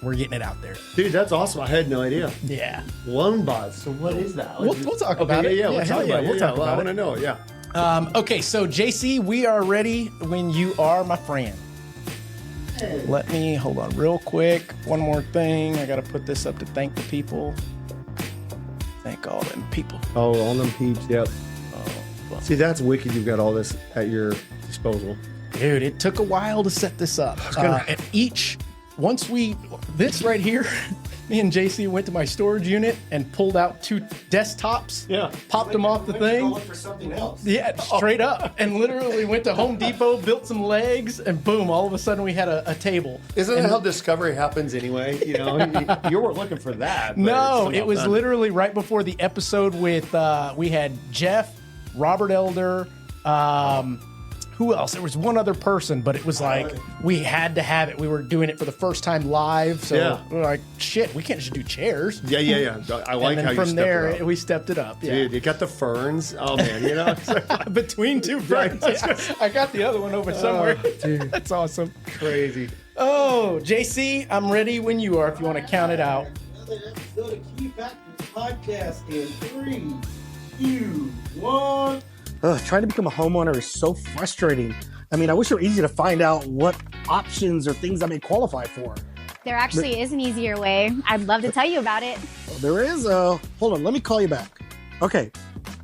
we're getting it out there. Dude, that's awesome. I had no idea. Yeah. Loan bots. So what is that? We'll talk about it. Yeah, we'll talk about it. We'll talk about I it. want to know. Yeah. Okay, so JC, we are ready when you are, my friend. Let me hold on real quick. One more thing. I got to put this up to thank the people. Thank all them people. Oh, all them peeps. Yep. Oh, See, that's wicked. You've got all this at your disposal. dude, it took a while to set this up. And this right here, me and JC went to my storage unit and pulled out 2 desktops. Yeah. Popped them off the thing. Look for something else. Yeah, straight up. And literally went to Home Depot, built some legs, and boom, all of a sudden we had a table. Isn't that how discovery happens anyway? You know, you weren't looking for that. No, it was literally right before the episode with, we had Jeff, Robert Elder, who else? There was one other person, but it was like, we had to have it. We were doing it for the first time live. So we were like, shit, we can't just do chairs. Yeah. I like how you from stepped there, it up. we stepped it up. Yeah. Dude, you got the ferns. Oh, man, you know. Between 2 ferns. I got the other one over somewhere. Dude. That's awesome. Crazy. Oh, JC, I'm ready when you are if you want to count it out. Another episode of Key Factors Podcast in 3, 2, 1. Trying to become a homeowner is so frustrating. I mean, I wish it were easy to find out what options or things I may qualify for. There actually is an easier way. I'd love to tell you about it. Oh, there is. Hold on, let me call you back. Okay,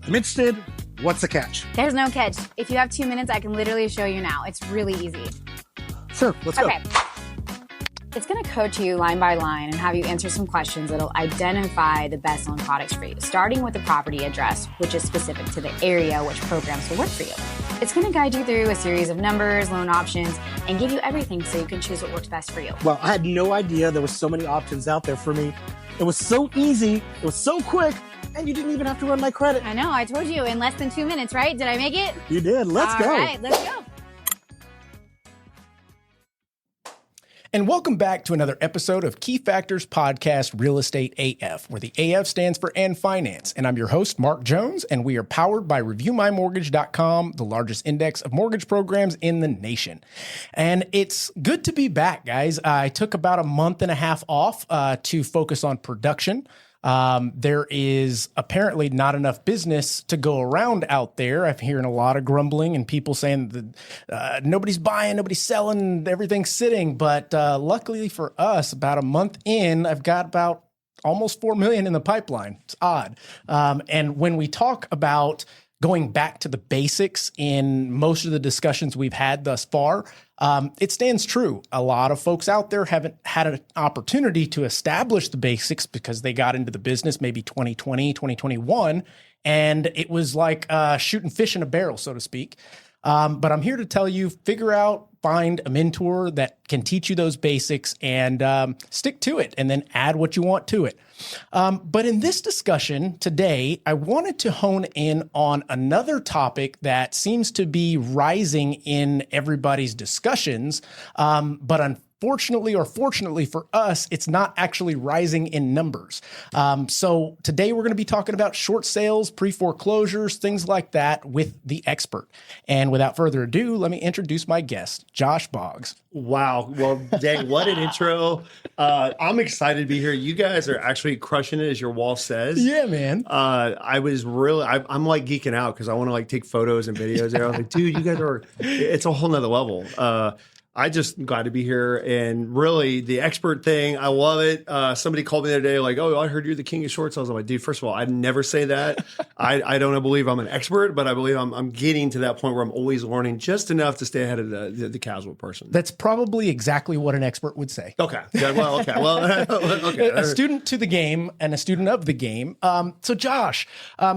I'm interested. What's the catch? There's no catch. If you have 2 minutes, I can literally show you now. It's really easy. Sure, let's go. Okay. It's going to coach you line by line and have you answer some questions that'll identify the best loan products for you, starting with the property address, which is specific to the area, which programs will work for you. It's going to guide you through a series of numbers, loan options, and give you everything so you can choose what works best for you. Well, I had no idea there were so many options out there for me. It was so easy, it was so quick, and you didn't even have to run my credit. I know, I told you in less than 2 minutes, right? Did I make it? You did. Let's go. All right, let's go. And welcome back to another episode of Key Factors Podcast Real Estate AF, where the AF stands for And Finance. And I'm your host, Mark Jones, and we are powered by ReviewMyMortgage.com, the largest index of mortgage programs in the nation. And it's good to be back, guys. I took about a month and a half off to focus on production. There is apparently not enough business to go around out there. I'm hearing a lot of grumbling and people saying that nobody's buying, nobody's selling, everything's sitting. But luckily for us, about a month in, I've got about almost 4 million in the pipeline. It's odd. And when we talk about going back to the basics in most of the discussions we've had thus far, it stands true. A lot of folks out there haven't had an opportunity to establish the basics because they got into the business maybe 2020, 2021, and it was like shooting fish in a barrel, so to speak. But I'm here to tell you, figure out, find a mentor that can teach you those basics and stick to it and then add what you want to it. But in this discussion today, I wanted to hone in on another topic that seems to be rising in everybody's discussions, but unfortunately or fortunately for us, it's not actually rising in numbers. So today we're going to be talking about short sales, pre-foreclosures, things like that with the expert. And without further ado, let me introduce my guest, Josh Boggs. Wow. Well, dang, what an intro. I'm excited to be here. You guys are actually crushing it, as your wall says. Yeah, man. I'm like geeking out because I want to like take photos and videos there. I was like, dude, you guys it's a whole nother level. I just glad to be here, and really the expert thing, I love it. Somebody called me the other day like, oh, I heard you're the king of short sales. I'm like, dude, first of all, I'd never say that. I don't believe I'm an expert, but I believe I'm getting to that point where I'm always learning just enough to stay ahead of the casual person. That's probably exactly what an expert would say. Okay. Yeah, well, okay. Well, okay. A student to the game and a student of the game. So Josh,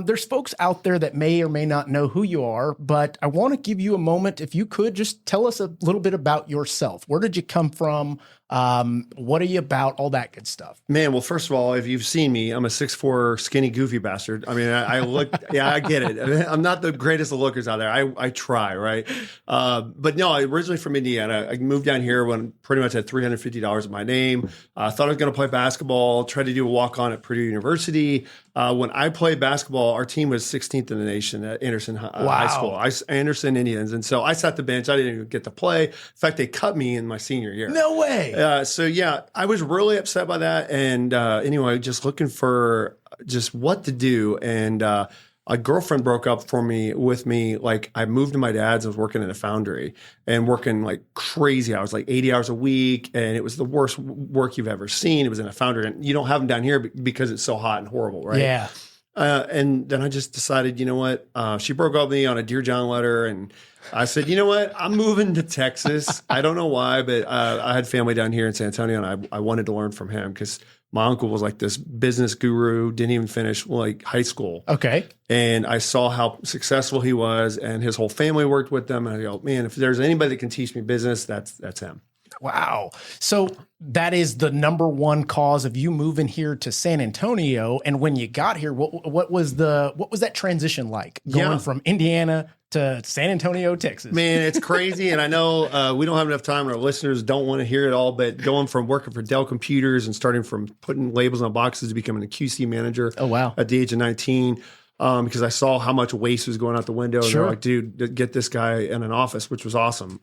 there's folks out there that may or may not know who you are, but I want to give you a moment. If you could just tell us a little bit about yourself. Where did you come from? What are you about? All that good stuff. Man, well, first of all, if you've seen me, I'm a 6'4", skinny, goofy bastard. I mean, I look, yeah, I get it. I mean, I'm not the greatest of lookers out there. I try, right? But no, I'm originally from Indiana. I moved down here when pretty much had $350 in my name. Thought I was going to play basketball, tried to do a walk-on at Purdue University. When I played basketball, our team was 16th in the nation at Anderson High School. Anderson Indians. And so I sat the bench. I didn't even get to play. In fact, they cut me in my senior year. No way. So yeah, I was really upset by that. And anyway, just looking for just what to do. And a girlfriend broke up with me. Like I moved to my dad's. I was working in a foundry and working like crazy hours, like 80 hours a week. And it was the worst work you've ever seen. It was in a foundry, and you don't have them down here because it's so hot and horrible, right? Yeah. And then I just decided, you know what? She broke up with me on a Dear John letter, and I said, you know what? I'm moving to Texas. I don't know why, but I had family down here in San Antonio, and I wanted to learn from him because my uncle was like this business guru, didn't even finish like high school. Okay. And I saw how successful he was, and his whole family worked with them. And I go, man, if there's anybody that can teach me business, that's him. Wow. So that is the number one cause of you moving here to San Antonio. And when you got here, what was that transition like going from Indiana to San Antonio, Texas? Man, it's crazy. And I know we don't have enough time and our listeners don't want to hear it all, but going from working for Dell Computers and starting from putting labels on boxes to becoming a QC manager. Oh, wow. At the age of 19. Because I saw how much waste was going out the window. And they're like, dude, get this guy in an office, which was awesome.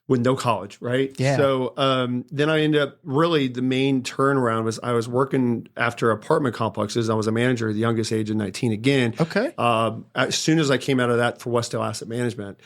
With no college, right? Yeah. So then I ended up really the main turnaround was I was working after apartment complexes. I was a manager at the youngest age of 19 again. Okay. As soon as I came out of that for Westdale Asset Management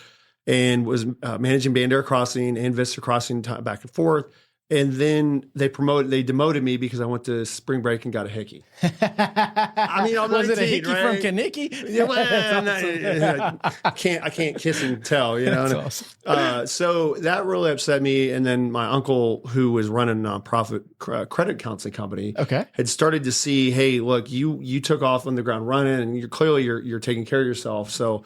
and was managing Bandera Crossing and Vista Crossing back and forth. And then they demoted me because I went to spring break and got a hickey. I mean, I'm was 19, it a hickey right? from Kaniki? Yeah, well, I can't kiss and tell, you know. That's awesome. So that really upset me. And then my uncle, who was running a nonprofit credit counseling company, had started to see, hey, look, you took off on the ground running, and you're taking care of yourself. So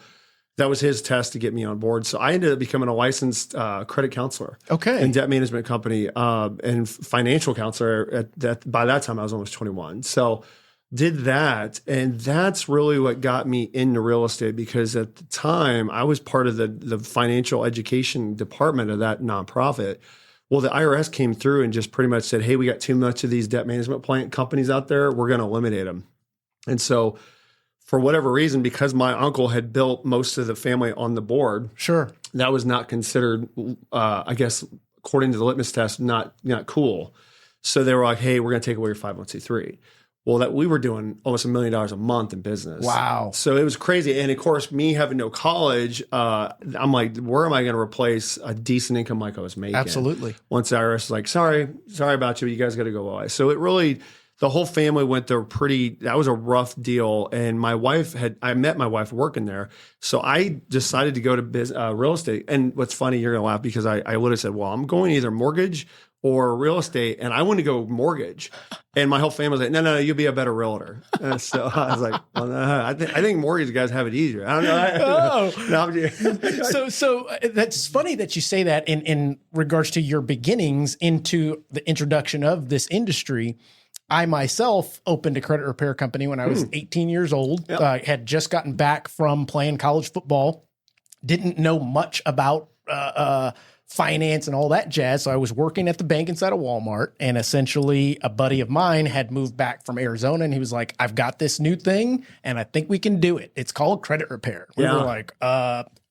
that was his test to get me on board. So I ended up becoming a licensed credit counselor, and debt management company, and financial counselor. By that time, I was almost 21. So did that, and that's really what got me into real estate, because at the time I was part of the financial education department of that nonprofit. Well, the IRS came through and just pretty much said, "Hey, we got too much of these debt management companies out there. We're going to eliminate them." And so, for whatever reason, because my uncle had built most of the family on the board, that was not considered, I guess, according to the litmus test, not cool. So they were like, "Hey, we're going to take away your 501c3." Well, that we were doing almost $1 million a month in business. Wow! So it was crazy, and of course, me having no college, I'm like, where am I going to replace a decent income like I was making? Absolutely. Once the IRS was like, sorry about you, but you guys got to go away. So it really. The whole family went there that was a rough deal. And I met my wife working there. So I decided to go to real estate. And what's funny, you're going to laugh, because I literally said, well, I'm going either mortgage or real estate. And I want to go mortgage. And my whole family was like, no, you'll be a better realtor. So I was like, well, no, I think mortgage guys have it easier. I don't know. So that's funny that you say that in regards to your beginnings into the introduction of this industry. I myself opened a credit repair company when I was 18 years old. Had just gotten back from playing college football. Didn't know much about finance and all that jazz. So I was working at the bank inside of Walmart, and essentially a buddy of mine had moved back from Arizona, and he was like, "I've got this new thing, and I think we can do it. It's called credit repair." We were like,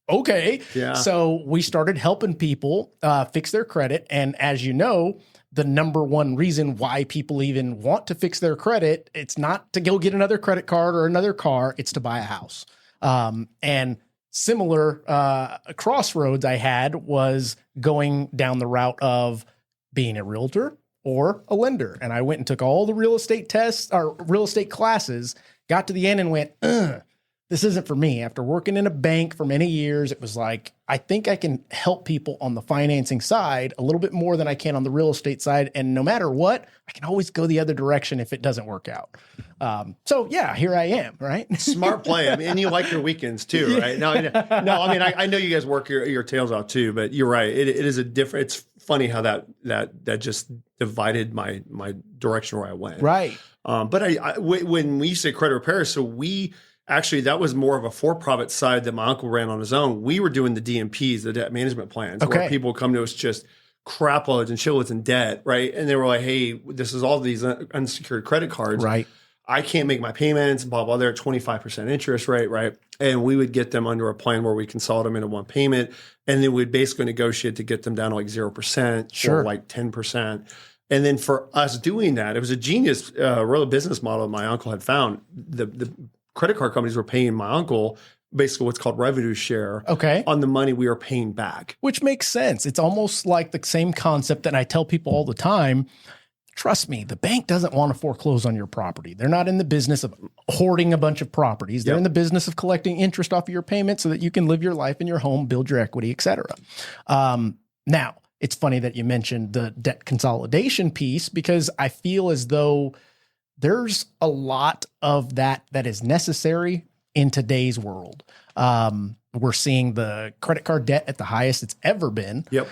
okay. Yeah. So we started helping people fix their credit. And as you know, the number one reason why people even want to fix their credit, it's not to go get another credit card or another car, it's to buy a house. And similar crossroads I had was going down the route of being a realtor or a lender. And I went and took all the real estate tests or real estate classes, got to the end and went, this isn't for me. After working in a bank for many years, it was like, I think I can help people on the financing side a little bit more than I can on the real estate side. And no matter what, I can always go the other direction if it doesn't work out. So yeah, here I am, right? Smart play. I mean, and you like your weekends too, right? No, I mean, I know you guys work your tails off too, but you're right. It is a different, it's funny how that just divided my direction where I went. Right. But when we say credit repair, so actually, that was more of a for-profit side that my uncle ran on his own. We were doing the DMPs, the debt management plans, where people come to us just crap loads and shitloads in debt, right? And they were like, hey, this is all these unsecured credit cards. Right. I can't make my payments, blah, blah. They're at 25% interest rate, right? And we would get them under a plan where we consolidate them into one payment. And then we'd basically negotiate to get them down to like 0% or like 10%. And then for us doing that, it was a genius real business model my uncle had found. The credit card companies were paying my uncle basically what's called revenue share on the money we were paying back. Which makes sense. It's almost like the same concept that I tell people all the time. Trust me, the bank doesn't want to foreclose on your property. They're not in the business of hoarding a bunch of properties. They're in the business of collecting interest off of your payment so that you can live your life in your home, build your equity, et cetera. Now, it's funny that you mentioned the debt consolidation piece because I feel as though there's a lot of that is necessary in today's world. We're seeing the credit card debt at the highest it's ever been. Yep.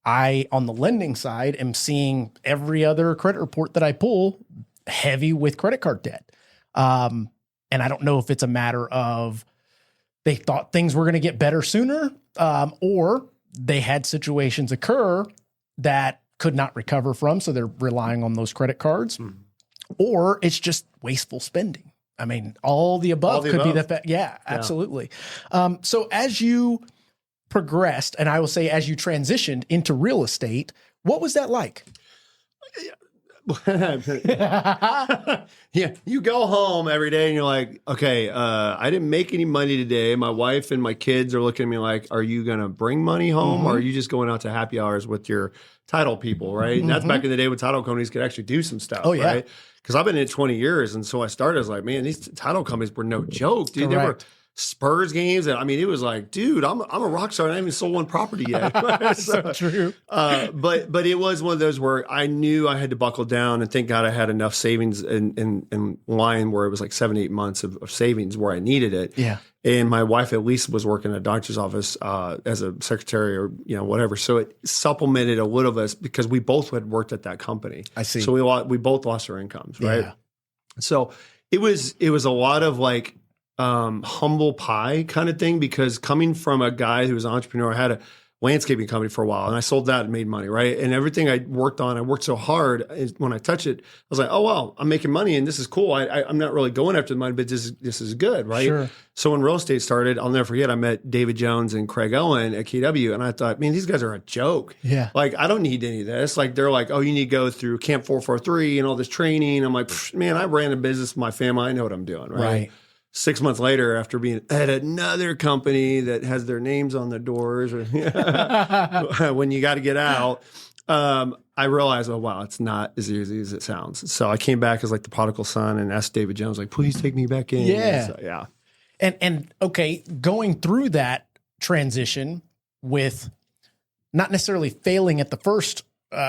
I, on the lending side, am seeing every other credit report that I pull heavy with credit card debt. And I don't know if it's a matter of they thought things were going to get better sooner, or they had situations occur that could not recover from, so they're relying on those credit cards, or it's just wasteful spending. I mean, all the above be the fact. Yeah, absolutely. So as you progressed, and I will say as you transitioned into real estate, what was that like? Yeah, you go home every day and you're like, okay, I didn't make any money today. My wife and my kids are looking at me like, are you going to bring money home or are you just going out to happy hours with your title people, right? And that's back in the day when title companies could actually do some stuff, right? Because I've been in it 20 years. And so I started, I was like, man, these title companies were no joke, dude. They were Spurs games. And I mean, it was like, dude, I'm a rock star and I haven't even sold one property yet. So true. But it was one of those where I knew I had to buckle down, and thank God I had enough savings in line where it was like 7-8 months of savings where I needed it. Yeah. And my wife at least was working at a doctor's office as a secretary or whatever. So it supplemented a little of us because we both had worked at that company. I see. So we both lost our incomes, right? Yeah. So it was a lot of like humble pie kind of thing, because coming from a guy who was an entrepreneur, I had a landscaping company for a while and I sold that and made money, right? And everything I worked so hard, when I touch it, I was like, oh, well, I'm making money and this is cool. I'm not really going after the money, but this is good, right? Sure. So when real estate started, I'll never forget, I met David Jones and Craig Owen at KW, and I thought, man, these guys are a joke. Yeah. Like, I don't need any of this. Like, they're like, oh, you need to go through Camp 443 and all this training. I'm like, man, I ran a business with my family. I know what I'm doing, right? 6 months later, after being at another company that has their names on the doors, or when you got to get out, I realized, oh, wow, it's not as easy as it sounds. So I came back as like the prodigal son and asked David Jones, like, please take me back in. Yeah. So, yeah. And okay, going through that transition with not necessarily failing at the first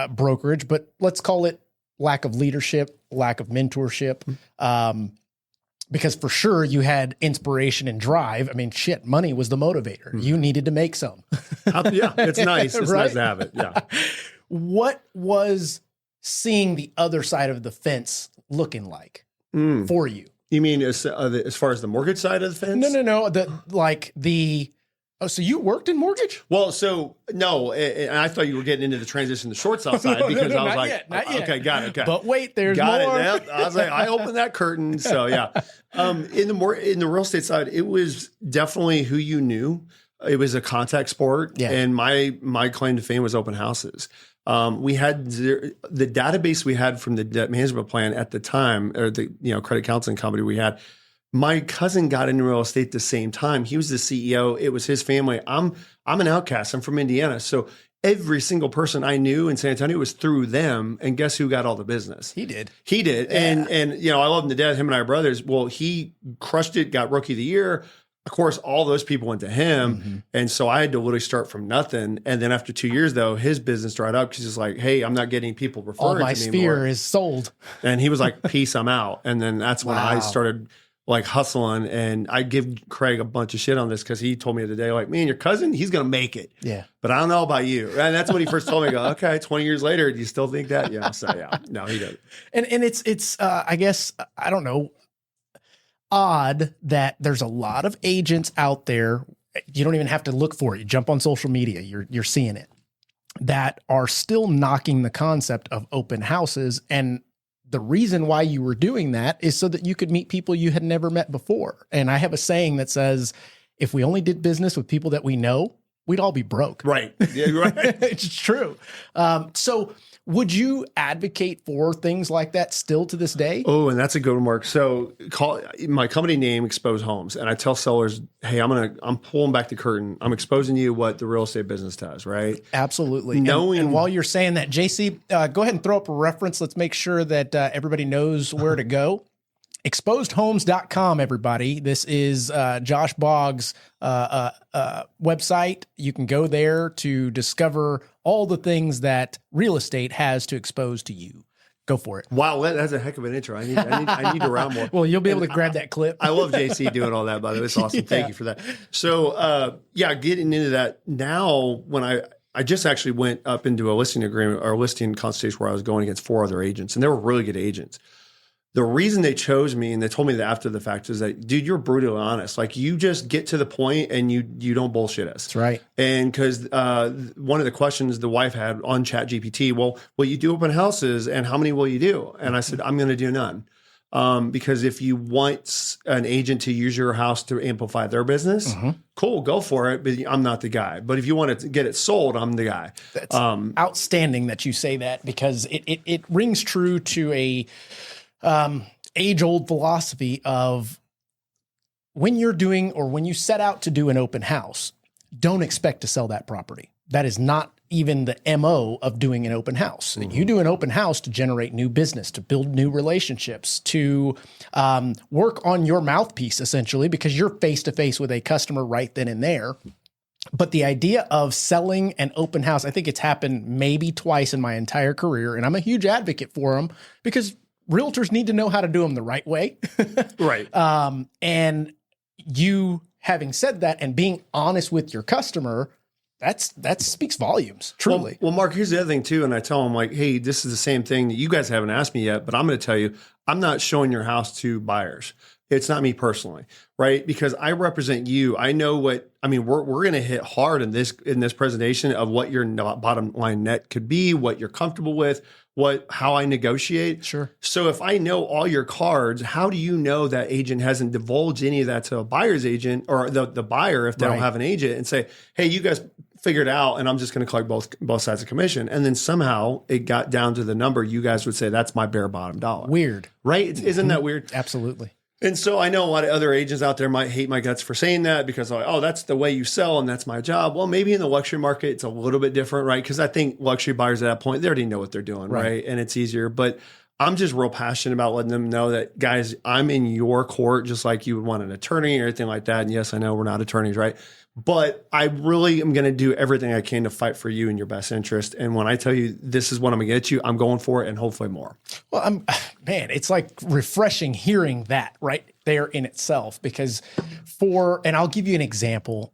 brokerage, but let's call it lack of leadership, lack of mentorship, because for sure you had inspiration and drive. I mean, shit, money was the motivator. You needed to make some. Yeah, it's nice. It's Right? nice to have it. Yeah. What was seeing the other side of the fence looking like for you? You mean as far as the mortgage side of the fence? No. So you worked in mortgage? Well, so no, and I thought you were getting into the transition to the short sell side because I was not like, yet, not yet. Okay, got it. Okay. But wait, there's Got more. it. Yep. I was like, I opened that curtain. So yeah. In the real estate side, it was definitely who you knew. It was a contact sport. Yeah. And my claim to fame was open houses. We had the database we had from the debt management plan at the time, or the credit counseling company we had. My cousin got into real estate the same time. He was the CEO. It was his family. I'm an outcast. I'm from Indiana. So every single person I knew in San Antonio was through them. And guess who got all the business? He did. Yeah. And I love him to death, him and I are brothers. Well, he crushed it, got rookie of the year. Of course, all those people went to him. And so I had to literally start from nothing. And then after 2 years, though, his business dried up because he's like, hey, I'm not getting people referring to me All my sphere anymore. is sold. And he was like, peace, I'm out. And then that's when I started like hustling. And I give Craig a bunch of shit on this because he told me the other day, like, man, your cousin, he's going to make it. Yeah. But I don't know about you. And that's when he first told me, I go, okay, 20 years later, do you still think that? Yeah. So yeah, no, he doesn't. And it's I guess, I don't know, odd that there's a lot of agents out there. You don't even have to look for it. You jump on social media, you're seeing it, that are still knocking the concept of open houses. And the reason why you were doing that is so that you could meet people you had never met before. And I have a saying that says, if we only did business with people that we know, we'd all be broke. Right. Yeah, right. It's true. So would you advocate for things like that still to this day? Oh, and that's a good one, Mark. So my company name, Expose Homes, and I tell sellers, hey, I'm pulling back the curtain. I'm exposing you what the real estate business does, right? Absolutely. And while you're saying that, JC, go ahead and throw up a reference. Let's make sure that everybody knows where to go. Exposedhomes.com, everybody. This is Josh Boggs' website. You can go there to discover all the things that real estate has to expose to you. Go for it. Wow, that's a heck of an intro. I need to round more. Well, you'll be able to grab that clip. I love JC doing all that, by the way. It's awesome. Thank you for that. So, getting into that now, when I just actually went up into a listing agreement or a listing consultation where I was going against 4 other agents, and they were really good agents. The reason they chose me, and they told me that after the fact, is that, dude, you're brutally honest. Like, you just get to the point and you don't bullshit us. That's right. And because one of the questions the wife had on ChatGPT, well, will you do open houses and how many will you do? And I said, I'm going to do none. Because if you want an agent to use your house to amplify their business, cool, go for it. But I'm not the guy. But if you want to get it sold, I'm the guy. That's outstanding that you say that, because it rings true to a age-old philosophy of when you're doing, or when you set out to do an open house, don't expect to sell that property. That is not even the MO of doing an open house. You do an open house to generate new business, to build new relationships, to work on your mouthpiece, essentially, because you're face-to-face with a customer right then and there. But the idea of selling an open house, I think it's happened maybe twice in my entire career, and I'm a huge advocate for them, because realtors need to know how to do them the right way. Right. And you having said that and being honest with your customer, that speaks volumes, truly. Well, Mark, here's the other thing too. And I tell them, like, hey, this is the same thing that you guys haven't asked me yet, but I'm going to tell you, I'm not showing your house to buyers. It's not me personally, right? Because I represent you. I know we're going to hit hard in this presentation of what your bottom line net could be, what you're comfortable with, how I negotiate. Sure. So if I know all your cards, how do you know that agent hasn't divulged any of that to a buyer's agent or the buyer if they don't have an agent, and say, hey, you guys figure it out and I'm just going to collect both sides of commission. And then somehow it got down to the number you guys would say, that's my bare bottom dollar. Weird. Right? Isn't that weird? Absolutely. And so I know a lot of other agents out there might hate my guts for saying that, because like, oh, that's the way you sell and that's my job. Well, maybe in the luxury market, it's a little bit different, right? Because I think luxury buyers at that point, they already know what they're doing, right? And it's easier. But I'm just real passionate about letting them know that, guys, I'm in your court just like you would want an attorney or anything like that. And yes, I know we're not attorneys, right? But I really am going to do everything I can to fight for you in your best interest. And when I tell you this is what I'm going to get you, I'm going for it, and hopefully more. Well, it's like refreshing hearing that right there in itself, because and I'll give you an example.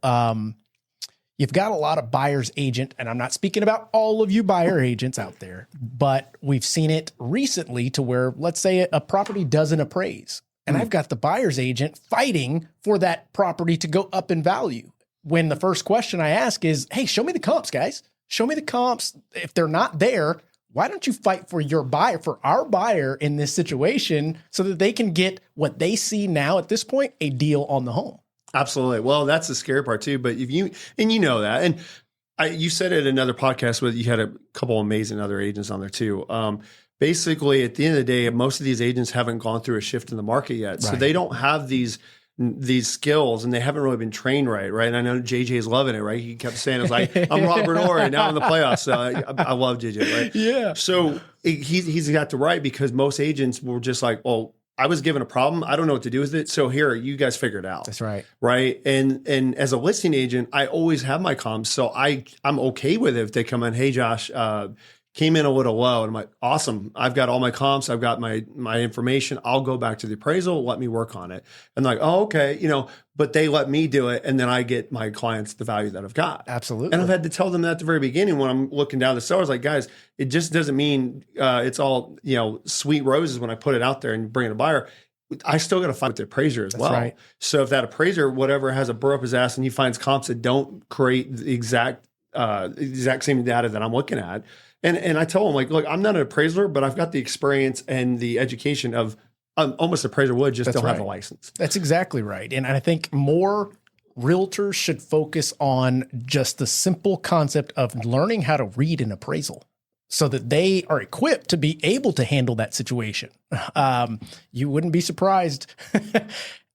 You've got a lot of buyer's agent, and I'm not speaking about all of you buyer agents out there, but we've seen it recently to where, let's say a property doesn't appraise, and I've got the buyer's agent fighting for that property to go up in value. When the first question I ask is, hey, show me the comps, guys. Show me the comps. If they're not there, why don't you fight for your buyer, for our buyer in this situation, so that they can get what they see now at this point, a deal on the home? Absolutely. Well, that's the scary part too. But you know that, and you said it in another podcast where you had a couple amazing other agents on there too. Basically, at the end of the day, most of these agents haven't gone through a shift in the market yet, so they don't have these skills, and they haven't really been trained right. And I know JJ's loving it, right? He kept saying, "It's like I'm Robert Horry now in the playoffs." So I love JJ, right? Yeah. So he's got to right, because most agents were just like, "Oh, I was given a problem. I don't know what to do with it. So here, you guys figure it out." That's right. Right. And as a listing agent, I always have my comps. So I'm okay with it if they come in, hey, Josh, came in a little low. And I'm like, awesome. I've got all my comps. I've got my information. I'll go back to the appraisal. Let me work on it. And like, oh, okay. But they let me do it. And then I get my clients the value that I've got. Absolutely. And I've had to tell them that at the very beginning when I'm looking down the sellers, like, guys, it just doesn't mean it's all, sweet roses when I put it out there and bring in a buyer. I still got to fight with the appraiser as well. Right. So if that appraiser, whatever, has a burr up his ass and he finds comps that don't create the exact same data that I'm looking at, And I tell them, like, look, I'm not an appraiser, but I've got the experience and the education of almost an appraiser would, just don't have a license. That's exactly right. And I think more realtors should focus on just the simple concept of learning how to read an appraisal so that they are equipped to be able to handle that situation. You wouldn't be surprised.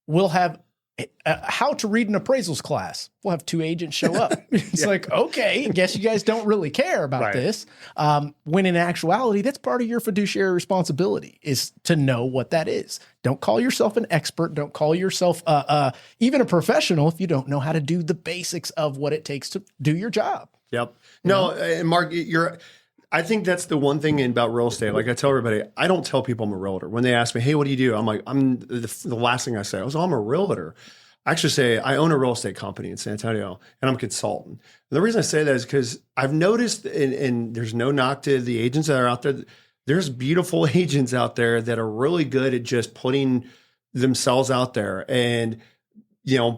We'll have how to read an appraisals class. We'll have 2 agents show up. It's like, okay, I guess you guys don't really care about this. When in actuality, that's part of your fiduciary responsibility, is to know what that is. Don't call yourself an expert. Don't call yourself even a professional if you don't know how to do the basics of what it takes to do your job. Yep. No, and Mark, I think that's the one thing about real estate. Like I tell everybody, I don't tell people I'm a realtor. When they ask me, hey, what do you do? I'm like, the last thing I say is, I'm a realtor. I actually say I own a real estate company in San Antonio and I'm a consultant. And the reason I say that is because I've noticed, and there's no knock to the agents that are out there, there's beautiful agents out there that are really good at just putting themselves out there and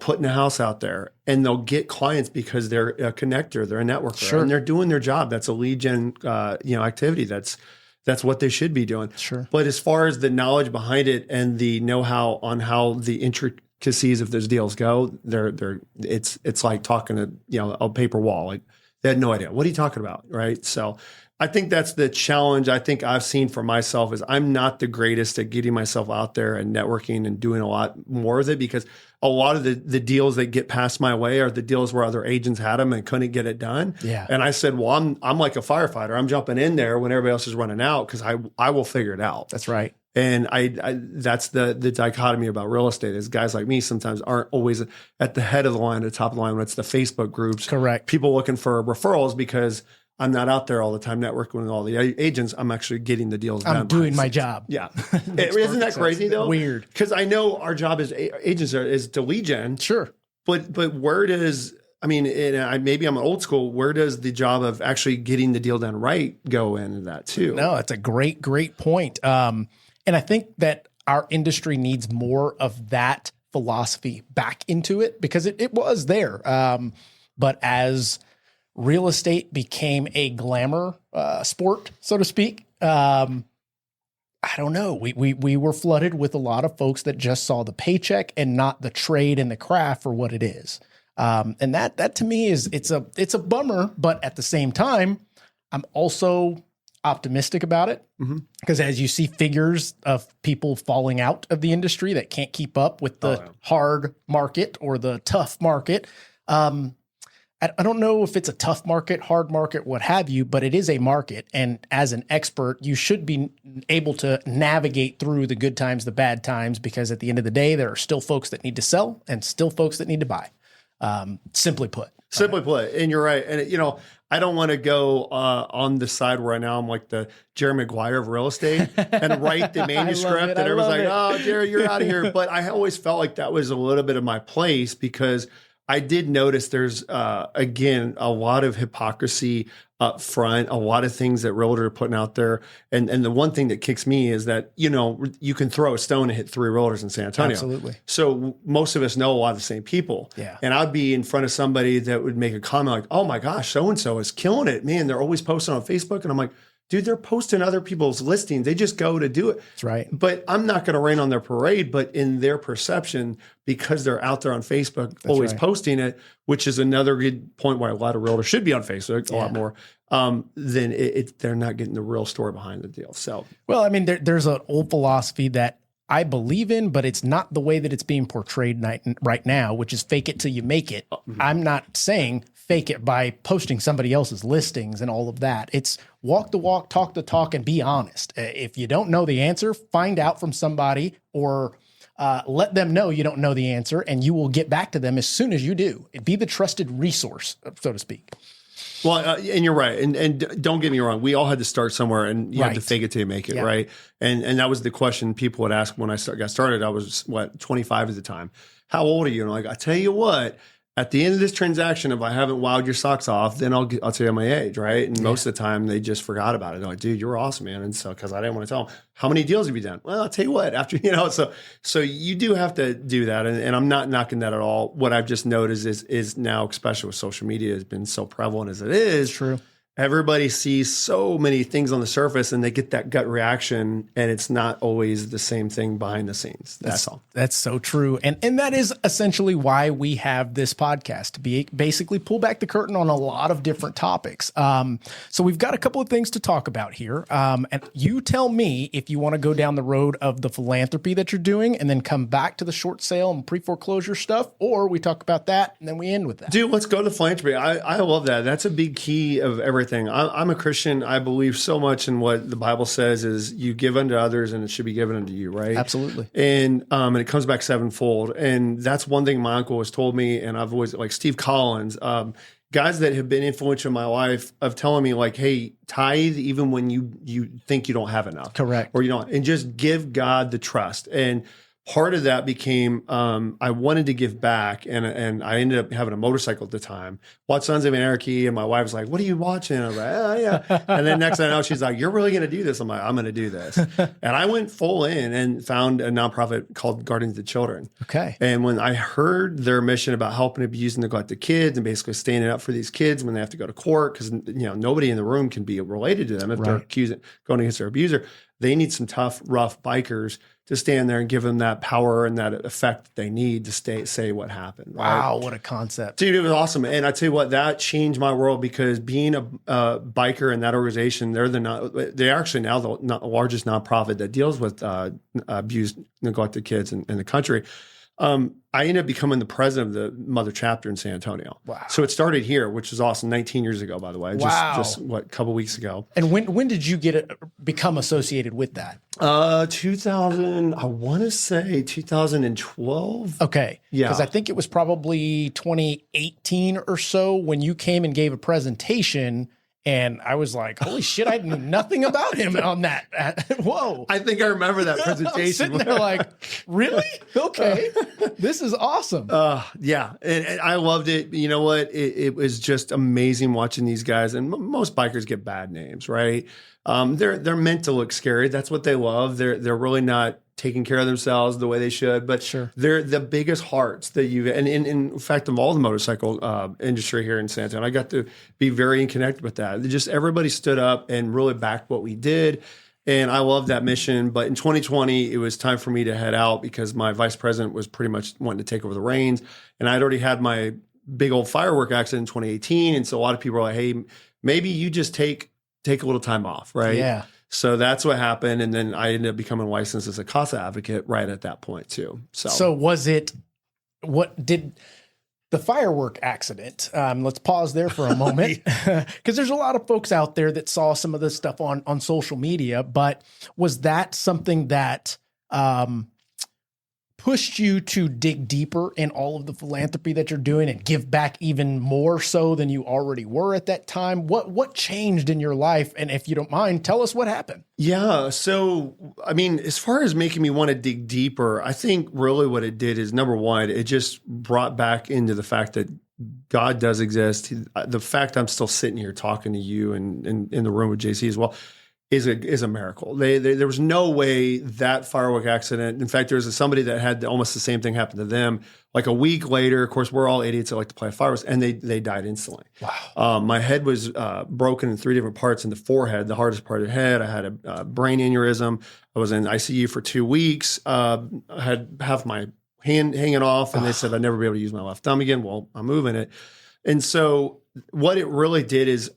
putting a house out there, and they'll get clients because they're a connector, they're a networker, and they're doing their job. That's a lead gen, activity. That's what they should be doing. Sure. But as far as the knowledge behind it and the know-how on how the intricacies of those deals go, it's like talking to a paper wall. Like they had no idea. What are you talking about, right? So I think that's the challenge I think I've seen for myself is I'm not the greatest at getting myself out there and networking and doing a lot more of it, because a lot of the deals that get passed my way are the deals where other agents had them and couldn't get it done. Yeah. And I said, well, I'm like a firefighter. I'm jumping in there when everybody else is running out because I will figure it out. That's right. And I that's the dichotomy about real estate is guys like me sometimes aren't always at the head of the line, at the top of the line when it's the Facebook groups. Correct. People looking for referrals because I'm not out there all the time networking with all the agents. I'm actually getting the deals done. I'm doing my job. Yeah. Isn't that crazy though? Weird. Because I know our job as agents is to lead gen. Sure. But where does, maybe I'm old school, where does the job of actually getting the deal done right go into that too? No, it's a great point. And I think that our industry needs more of that philosophy back into it because it was there. But as real estate became a glamour sport, so to speak, I don't know. We were flooded with a lot of folks that just saw the paycheck and not the trade and the craft for what it is. And that to me it's a bummer, but at the same time, I'm also optimistic about it because as you see figures of people falling out of the industry that can't keep up with the hard market or the tough market. I don't know if it's a tough market, hard market, what have you, but it is a market. And as an expert, you should be able to navigate through the good times, the bad times, because at the end of the day, there are still folks that need to sell and still folks that need to buy. Simply put. And you're right. And, I don't want to go on the side where now I'm like the Jerry Maguire of real estate and write the manuscript and everyone's like, oh, Jerry, you're out of here. But I always felt like that was a little bit of my place because I did notice there's, again, a lot of hypocrisy up front, a lot of things that realtors are putting out there. And the one thing that kicks me is that, you can throw a stone and hit 3 realtors in San Antonio. Absolutely. So most of us know a lot of the same people. Yeah. And I'd be in front of somebody that would make a comment like, oh my gosh, so-and-so is killing it. Man, they're always posting on Facebook. And I'm like, dude, they're posting other people's listings. They just go to do it. That's right. But I'm not going to rain on their parade, but in their perception, because they're out there on Facebook, always posting it, which is another good point why a lot of realtors should be on Facebook a lot more, then they're not getting the real story behind the deal. So, well, there's an old philosophy that I believe in, but it's not the way that it's being portrayed right now, which is fake it till you make it. I'm not saying fake it by posting somebody else's listings and all of that. It's walk the walk, talk the talk, and be honest. If you don't know the answer, find out from somebody or let them know you don't know the answer, and you will get back to them as soon as you do. Be the trusted resource, so to speak. Well, and you're right. And don't get me wrong. We all had to start somewhere and you have to fake it till you make it, right? And that was the question people would ask when I got started. I was, 25 at the time. How old are you? And I'm like, I tell you what, at the end of this transaction, if I haven't wowed your socks off, then I'll tell you my age, right? And most of the time, they just forgot about it. They're like, dude, you're awesome, man. And so, because I didn't want to tell them, how many deals have you done? Well, I'll tell you what, after, so you do have to do that. And I'm not knocking that at all. What I've just noticed is now, especially with social media, has been so prevalent as it is. True. everybody sees so many things on the surface and they get that gut reaction, and it's not always the same thing behind the scenes. That's all. That's so true. And that is essentially why we have this podcast, to be basically pull back the curtain on a lot of different topics. So we've got a couple of things to talk about here. And you tell me if you want to go down the road of the philanthropy that you're doing and then come back to the short sale and pre-foreclosure stuff, or we talk about that and then we end with that. Dude, let's go to philanthropy. I love that. That's a big key of everything. I'm a Christian. I believe so much in what the Bible says is you give unto others and it should be given unto you, right? Absolutely. And it comes back sevenfold. And that's one thing my uncle has told me. And I've always, like Steve Collins, guys that have been influential in my life of telling me like, hey, tithe even when you think you don't have enough. Correct. Or you don't, and just give God the trust. And part of that became I wanted to give back, and I ended up having a motorcycle at the time. Watched Sons of Anarchy, and my wife was like, "What are you watching?" I was like, "Oh yeah." And then next thing I know, she's like, "You're really going to do this?" I'm like, "I'm going to do this." And I went full in and found a nonprofit called Guardians of Children. Okay. And when I heard their mission about helping abused and neglected kids and basically standing up for these kids when they have to go to court, because nobody in the room can be related to them if they're going against their abuser. They need some tough, rough bikers to stand there and give them that power and that effect that they need to say what happened. Right? Wow, what a concept. Dude, it was awesome. And I tell you what, that changed my world, because being a biker in that organization, they're actually now the largest nonprofit that deals with abused, neglected kids in the country. I ended up becoming the president of the mother chapter in San Antonio. Wow. So it started here, which was awesome. 19 years ago, by the way. Just a couple weeks ago. And when did you become associated with that? 2000, I want to say 2012. Okay. Yeah. Because I think it was probably 2018 or so when you came and gave a presentation. And I was like, holy shit, I knew nothing about him on that. Whoa. I think I remember that presentation. I'm sitting there like, really? Okay. This is awesome. Yeah. And I loved it. You know what? It was just amazing watching these guys. And most bikers get bad names, right? They're meant to look scary. That's what they love. They're really not taking care of themselves the way they should, but they're the biggest hearts that and in fact, of all the motorcycle industry here in San Antonio, I got to be very connected with that. Just everybody stood up and really backed what we did. And I love that mission. But in 2020, it was time for me to head out because my vice president was pretty much wanting to take over the reins. And I'd already had my big old firework accident in 2018. And so a lot of people were like, hey, maybe you just take a little time off, right? Yeah. So that's what happened. And then I ended up becoming licensed as a CASA advocate right at that point too. So was it, what did the firework accident, let's pause there for a moment, because there's a lot of folks out there that saw some of this stuff on social media, but was that something that pushed you to dig deeper in all of the philanthropy that you're doing and give back even more so than you already were at that time? What changed in your life? And if you don't mind, tell us what happened. Yeah. So, I mean, as far as making me want to dig deeper, I think really what it did is, number one, it just brought back into the fact that God does exist. The fact I'm still sitting here talking to you and in the room with JC as well is a miracle. There was no way that firework accident. In fact, there was somebody that had almost the same thing happen to them. Like a week later, of course, we're all idiots that like to play fireworks, and they died instantly. Wow. My head was broken in 3 different parts in the forehead, the hardest part of the head. I had a brain aneurysm. I was in ICU for 2 weeks. I had half my hand hanging off, and they said I'd never be able to use my left thumb again. Well, I'm moving it. And so what it really did is,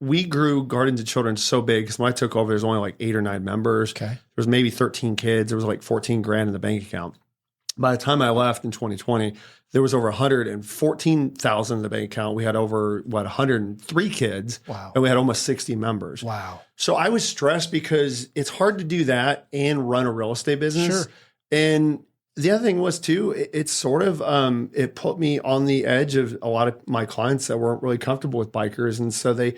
we grew Guardians of Children so big, because when I took over, there's only like 8 or 9 members. Okay. There was maybe 13 kids. There was like 14 grand in the bank account. By the time I left in 2020, there was over 114,000 in the bank account. We had over 103 kids. Wow. And we had almost 60 members. Wow. So I was stressed because it's hard to do that and run a real estate business. Sure. And the other thing was too, it's sort of, it put me on the edge of a lot of my clients that weren't really comfortable with bikers. And so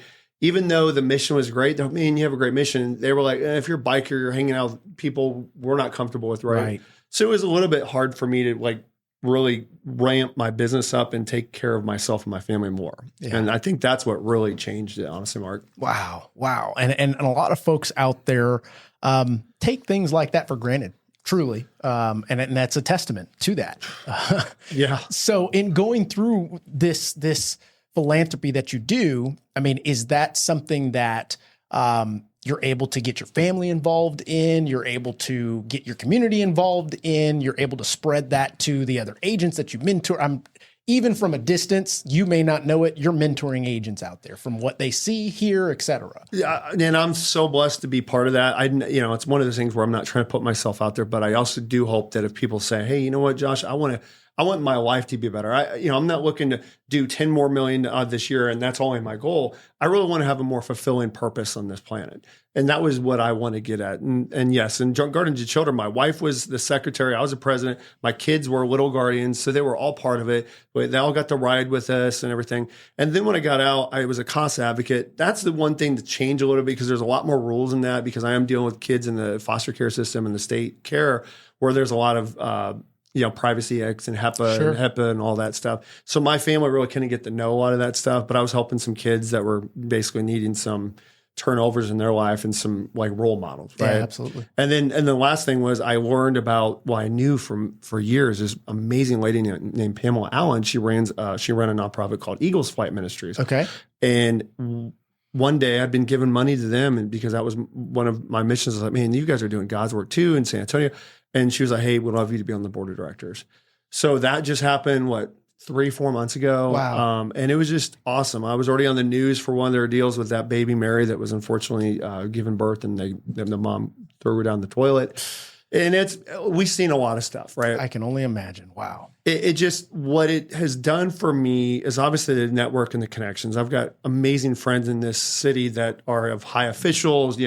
even though the mission was great, they're, man, you have a great mission. They were like, if you're a biker, you're hanging out with people we're not comfortable with, right? So it was a little bit hard for me to like really ramp my business up and take care of myself and my family more. Yeah. And I think that's what really changed it, honestly, Mark. Wow. And a lot of folks out there take things like that for granted. Truly. And that's a testament to that. Yeah. So in going through this philanthropy that you do, I mean, is that something that you're able to get your family involved in, you're able to get your community involved in, you're able to spread that to the other agents that you mentor? Even from a distance, you may not know it, you're mentoring agents out there from what they see, hear, et cetera. Yeah, and I'm so blessed to be part of that. It's one of those things where I'm not trying to put myself out there, but I also do hope that if people say, hey, you know what, Josh, I want my life to be better. I'm not looking to do 10 more million this year, and that's only my goal. I really want to have a more fulfilling purpose on this planet. And that was what I want to get at. And yes, in Guardians of Children, my wife was the secretary. I was the president. My kids were little guardians. So they were all part of it. They all got to ride with us and everything. And then when I got out, I was a cost advocate. That's the one thing to change a little bit because there's a lot more rules in that because I am dealing with kids in the foster care system and the state care where there's a lot of, Privacy Acts and HEPA and all that stuff. So my family really couldn't get to know a lot of that stuff, but I was helping some kids that were basically needing some turnovers in their life and some like role models, right? Yeah, absolutely. And the last thing was I learned about I knew for years this amazing lady named Pamela Allen. She ran a nonprofit called Eagles Flight Ministries. Okay. And one day I'd been giving money to them, and because that was one of my missions. I was like, man, you guys are doing God's work too in San Antonio. And she was like, hey, we'd love you to be on the board of directors. So that just happened, 3-4 months ago. Wow. And it was just awesome. I was already on the news for one of their deals with that baby Mary that was unfortunately given birth, and the mom threw her down the toilet. And we've seen a lot of stuff, right? I can only imagine. Wow. It just, what it has done for me is obviously the network and the connections. I've got amazing friends in this city that are of high officials,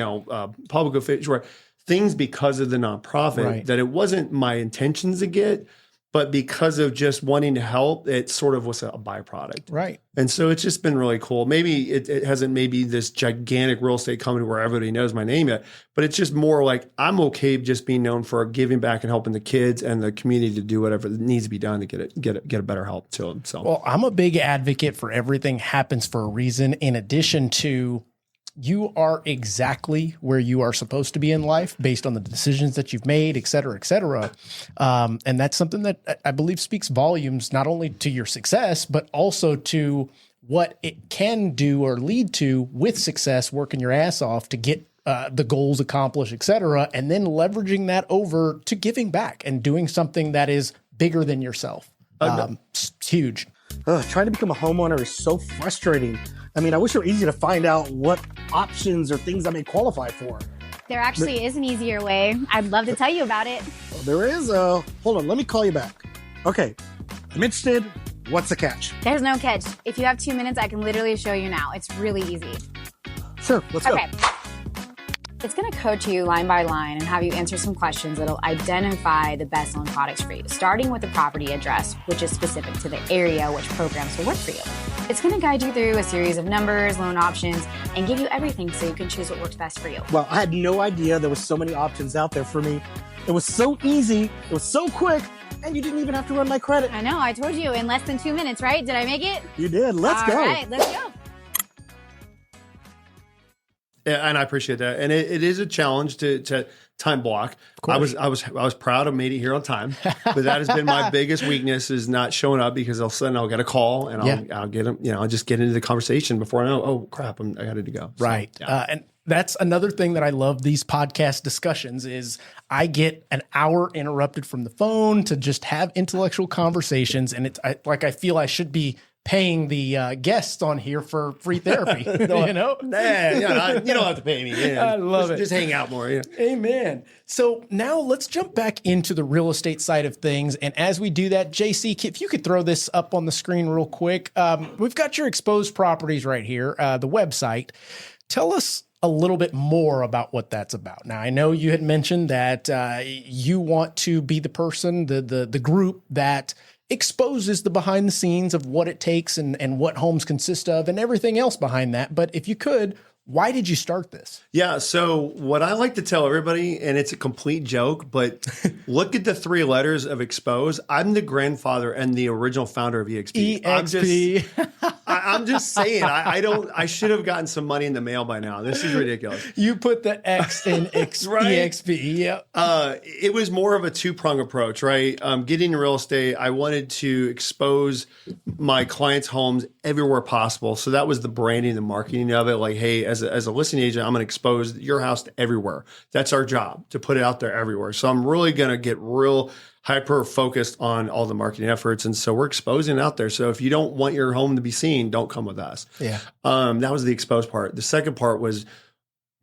public officials, things because of the nonprofit that it wasn't my intentions to get, but because of just wanting to help, it sort of was a byproduct. Right. And so it's just been really cool. Maybe it hasn't maybe this gigantic real estate company where everybody knows my name yet, but it's just more like I'm okay just being known for giving back and helping the kids and the community to do whatever needs to be done to get a better help to them. So, well, I'm a big advocate for everything happens for a reason. In addition to, you are exactly where you are supposed to be in life based on the decisions that you've made, et cetera, et cetera. And that's something that I believe speaks volumes, not only to your success, but also to what it can do or lead to with success, working your ass off to get the goals accomplished, et cetera, and then leveraging that over to giving back and doing something that is bigger than yourself. It's huge. Trying to become a homeowner is so frustrating. I mean, I wish it were easy to find out what options or things I may qualify for. There actually is an easier way. I'd love to tell you about it. Well, there is. Hold on, let me call you back. Okay, I'm interested. What's the catch? There's no catch. If you have 2 minutes, I can literally show you now. It's really easy. Sure, let's go. Okay. It's going to coach you line by line and have you answer some questions that'll identify the best loan products for you, starting with the property address, which is specific to the area which programs will work for you. It's going to guide you through a series of numbers, loan options, and give you everything so you can choose what works best for you. Well, I had no idea there was so many options out there for me. It was so easy, it was so quick, and you didn't even have to run my credit. I know, I told you in less than 2 minutes, right? Did I make it? You did. Let's go. All right, let's go. Yeah, and I appreciate that. And it is a challenge to time block. I was proud of making it here on time, but that has been my biggest weakness is not showing up because all of a sudden I'll get a call and I'll get them. I'll just get into the conversation before I know. Oh crap, I got to go. Right. So, yeah. And that's another thing that I love these podcast discussions is I get an hour interrupted from the phone to just have intellectual conversations, and I feel I should be paying the guests on here for free therapy, you know? You don't have to pay me. Yeah. I love it. Just hang out more. Yeah. Amen. So now let's jump back into the real estate side of things. And as we do that, JC, if you could throw this up on the screen real quick. We've got your exposed properties right here, the website. Tell us a little bit more about what that's about. Now, I know you had mentioned that you want to be the person, the group that exposes the behind the scenes of what it takes and what homes consist of and everything else behind that. But if you could Why did you start this? Yeah. So what I like to tell everybody, and it's a complete joke, but look at the 3 letters of expose. I'm the grandfather and the original founder of EXP. I'm just saying, I should have gotten some money in the mail by now. This is ridiculous. You put the X in Right? EXP. Yep. It was more of a 2-prong approach, right? Getting in real estate, I wanted to expose my clients' homes everywhere possible. So that was the branding, the marketing of it. Like, hey, as a listing agent, I'm going to expose your house to everywhere. That's our job, to put it out there everywhere. So I'm really going to get real hyper focused on all the marketing efforts. And so we're exposing it out there. So if you don't want your home to be seen, don't come with us. Yeah. That was the exposed part. The second part was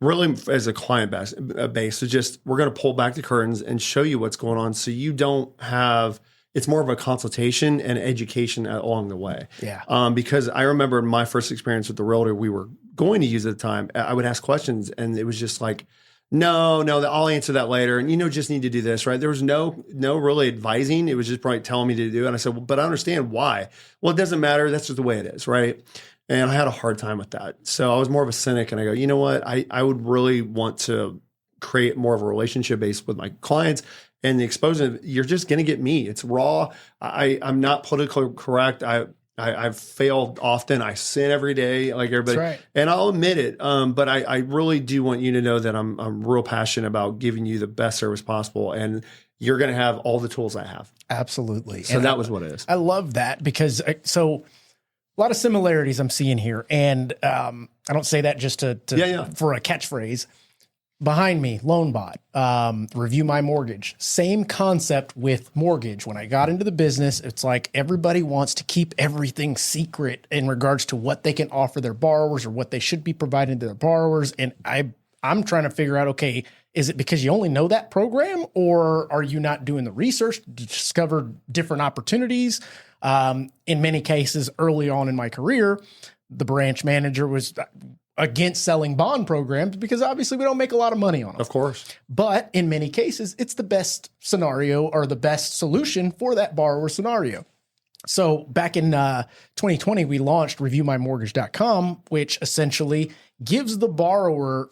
really as a client base. So just, we're going to pull back the curtains and show you what's going on. So you don't have, it's more of a consultation and education along the way. Yeah. Because I remember my first experience with the realtor we were going to use at the time, I would ask questions and it was just like, no, I'll answer that later. And just need to do this, right? There was no really advising. It was just probably telling me to do it. And I said, well, but I understand why. Well, it doesn't matter. That's just the way it is, right? And I had a hard time with that. So I was more of a cynic and I go, you know what? I would really want to create more of a relationship base with my clients. And the exposure, you're just going to get me. It's raw. I'm not politically correct. I've failed often. I sin every day, like everybody, That's right. And I'll admit it. But I really do want you to know that I'm real passionate about giving you the best service possible, and you're going to have all the tools I have. Absolutely. So that was what it is. I love that because a lot of similarities I'm seeing here, and I don't say that just to for a catchphrase. Behind me, LoanBot, Review My Mortgage, same concept with mortgage. When I got into the business, it's like everybody wants to keep everything secret in regards to what they can offer their borrowers or what they should be providing to their borrowers. And I'm trying to figure out, okay, is it because you only know that program, or are you not doing the research to discover different opportunities? In many cases, early on in my career, the branch manager was against selling bond programs because obviously we don't make a lot of money on them. Of course. But in many cases, it's the best scenario or the best solution for that borrower scenario. So back in 2020, we launched reviewmymortgage.com, which essentially gives the borrower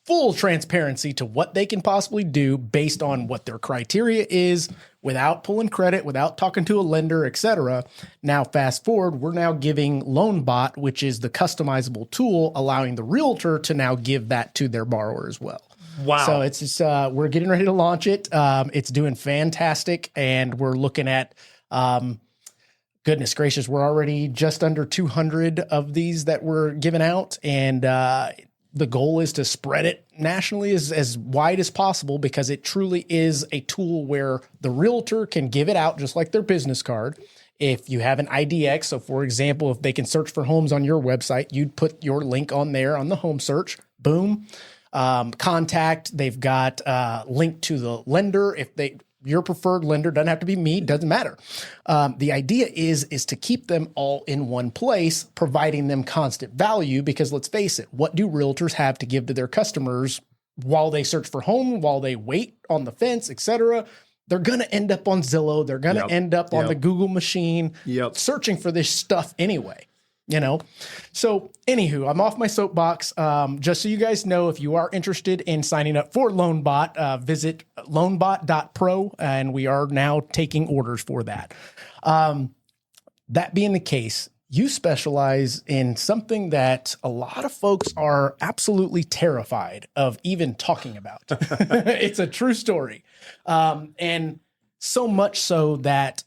full transparency to what they can possibly do based on what their criteria is without pulling credit, without talking to a lender, etc. Now, fast forward, we're now giving LoanBot, which is the customizable tool, allowing the realtor to now give that to their borrower as well. Wow. So it's just, we're getting ready to launch it. It's doing fantastic. And we're looking at, goodness gracious, we're already just under 200 of these that we're giving out. And, the goal is to spread it nationally as wide as possible because it truly is a tool where the realtor can give it out just like their business card. If you have an IDX, so for example, if they can search for homes on your website, you'd put your link on there on the home search, boom. Contact, they've got link to the lender. If your preferred lender, doesn't have to be me, doesn't matter. The idea is to keep them all in one place, providing them constant value, because let's face it, what do realtors have to give to their customers while they search for home, while they wait on the fence, etc.? They're going to end up on Zillow. They're going to end up on the Google machine searching for this stuff anyway. So anywho, I'm off my soapbox. Just so you guys know, if you are interested in signing up for LoanBot, visit loanbot.pro, and we are now taking orders for that. That being the case, you specialize in something that a lot of folks are absolutely terrified of even talking about. It's a true story. And so much so that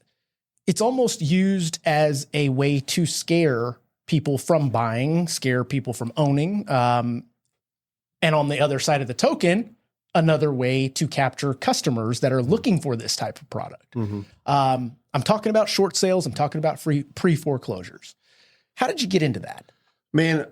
it's almost used as a way to scare people from buying, scare people from owning. And on the other side of the token, another way to capture customers that are looking for this type of product. Mm-hmm. I'm talking about short sales. I'm talking about pre-foreclosures. How did you get into that? Man,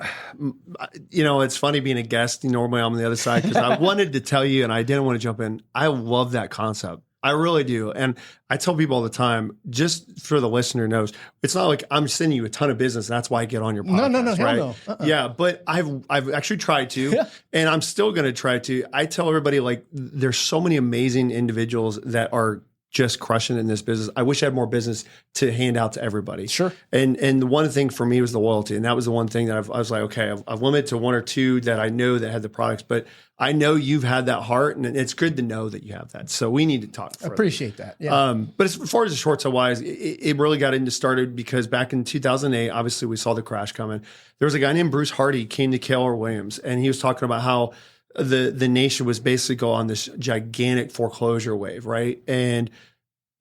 it's funny being a guest. Normally I'm on the other side because I wanted to tell you and I didn't want to jump in. I love that concept. I really do. And I tell people all the time, just for the listener knows, it's not like I'm sending you a ton of business. That's why I get on your podcast. No, right? No. Yeah, but I've actually tried to, and I'm still going to try to. I tell everybody, like, there's so many amazing individuals that are just crushing it in this business. I wish I had more business to hand out to everybody. Sure. And the one thing for me was the loyalty. And that was the one thing that I was like, okay, I've limited to one or two that I know that had the products, but I know you've had that heart, and it's good to know that you have that. So we need to talk further. Appreciate that. Yeah. But as far as the short sale wise, it really got into started because back in 2008, obviously we saw the crash coming. There was a guy named Bruce Hardy came to Keller Williams, and he was talking about how the nation was basically on this gigantic foreclosure wave, right? And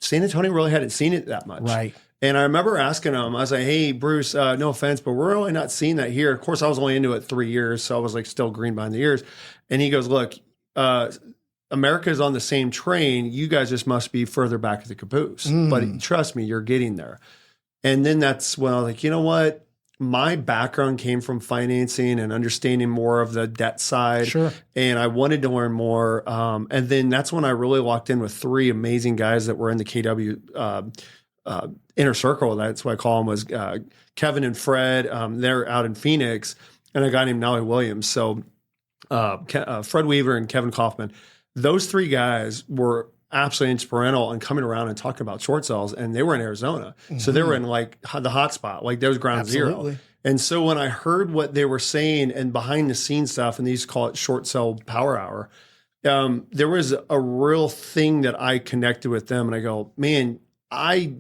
San Antonio really hadn't seen it that much. Right. And I remember asking him, I was like, hey, Bruce, no offense, but we're really not seeing that here. Of course, I was only into it 3 years, so I was like still green behind the ears. And he goes, look, America is on the same train. You guys just must be further back at the caboose. But trust me, you're getting there. And then that's when I was like, you know what? My background came from financing and understanding more of the debt side. Sure. And I wanted to learn more. And then that's when I really walked in with 3 amazing guys that were in the KW inner circle. That's what I call them, was Kevin and Fred. They're out in Phoenix, and a guy named Nolly Williams. So Fred Weaver and Kevin Kaufman, those 3 guys were absolutely instrumental in coming around and talking about short sales. And they were in Arizona. So they were in like the hot spot, like there was ground zero. And so when I heard what they were saying and behind the scenes stuff, and these call it short sale power hour, there was a real thing that I connected with them. And I go, man, I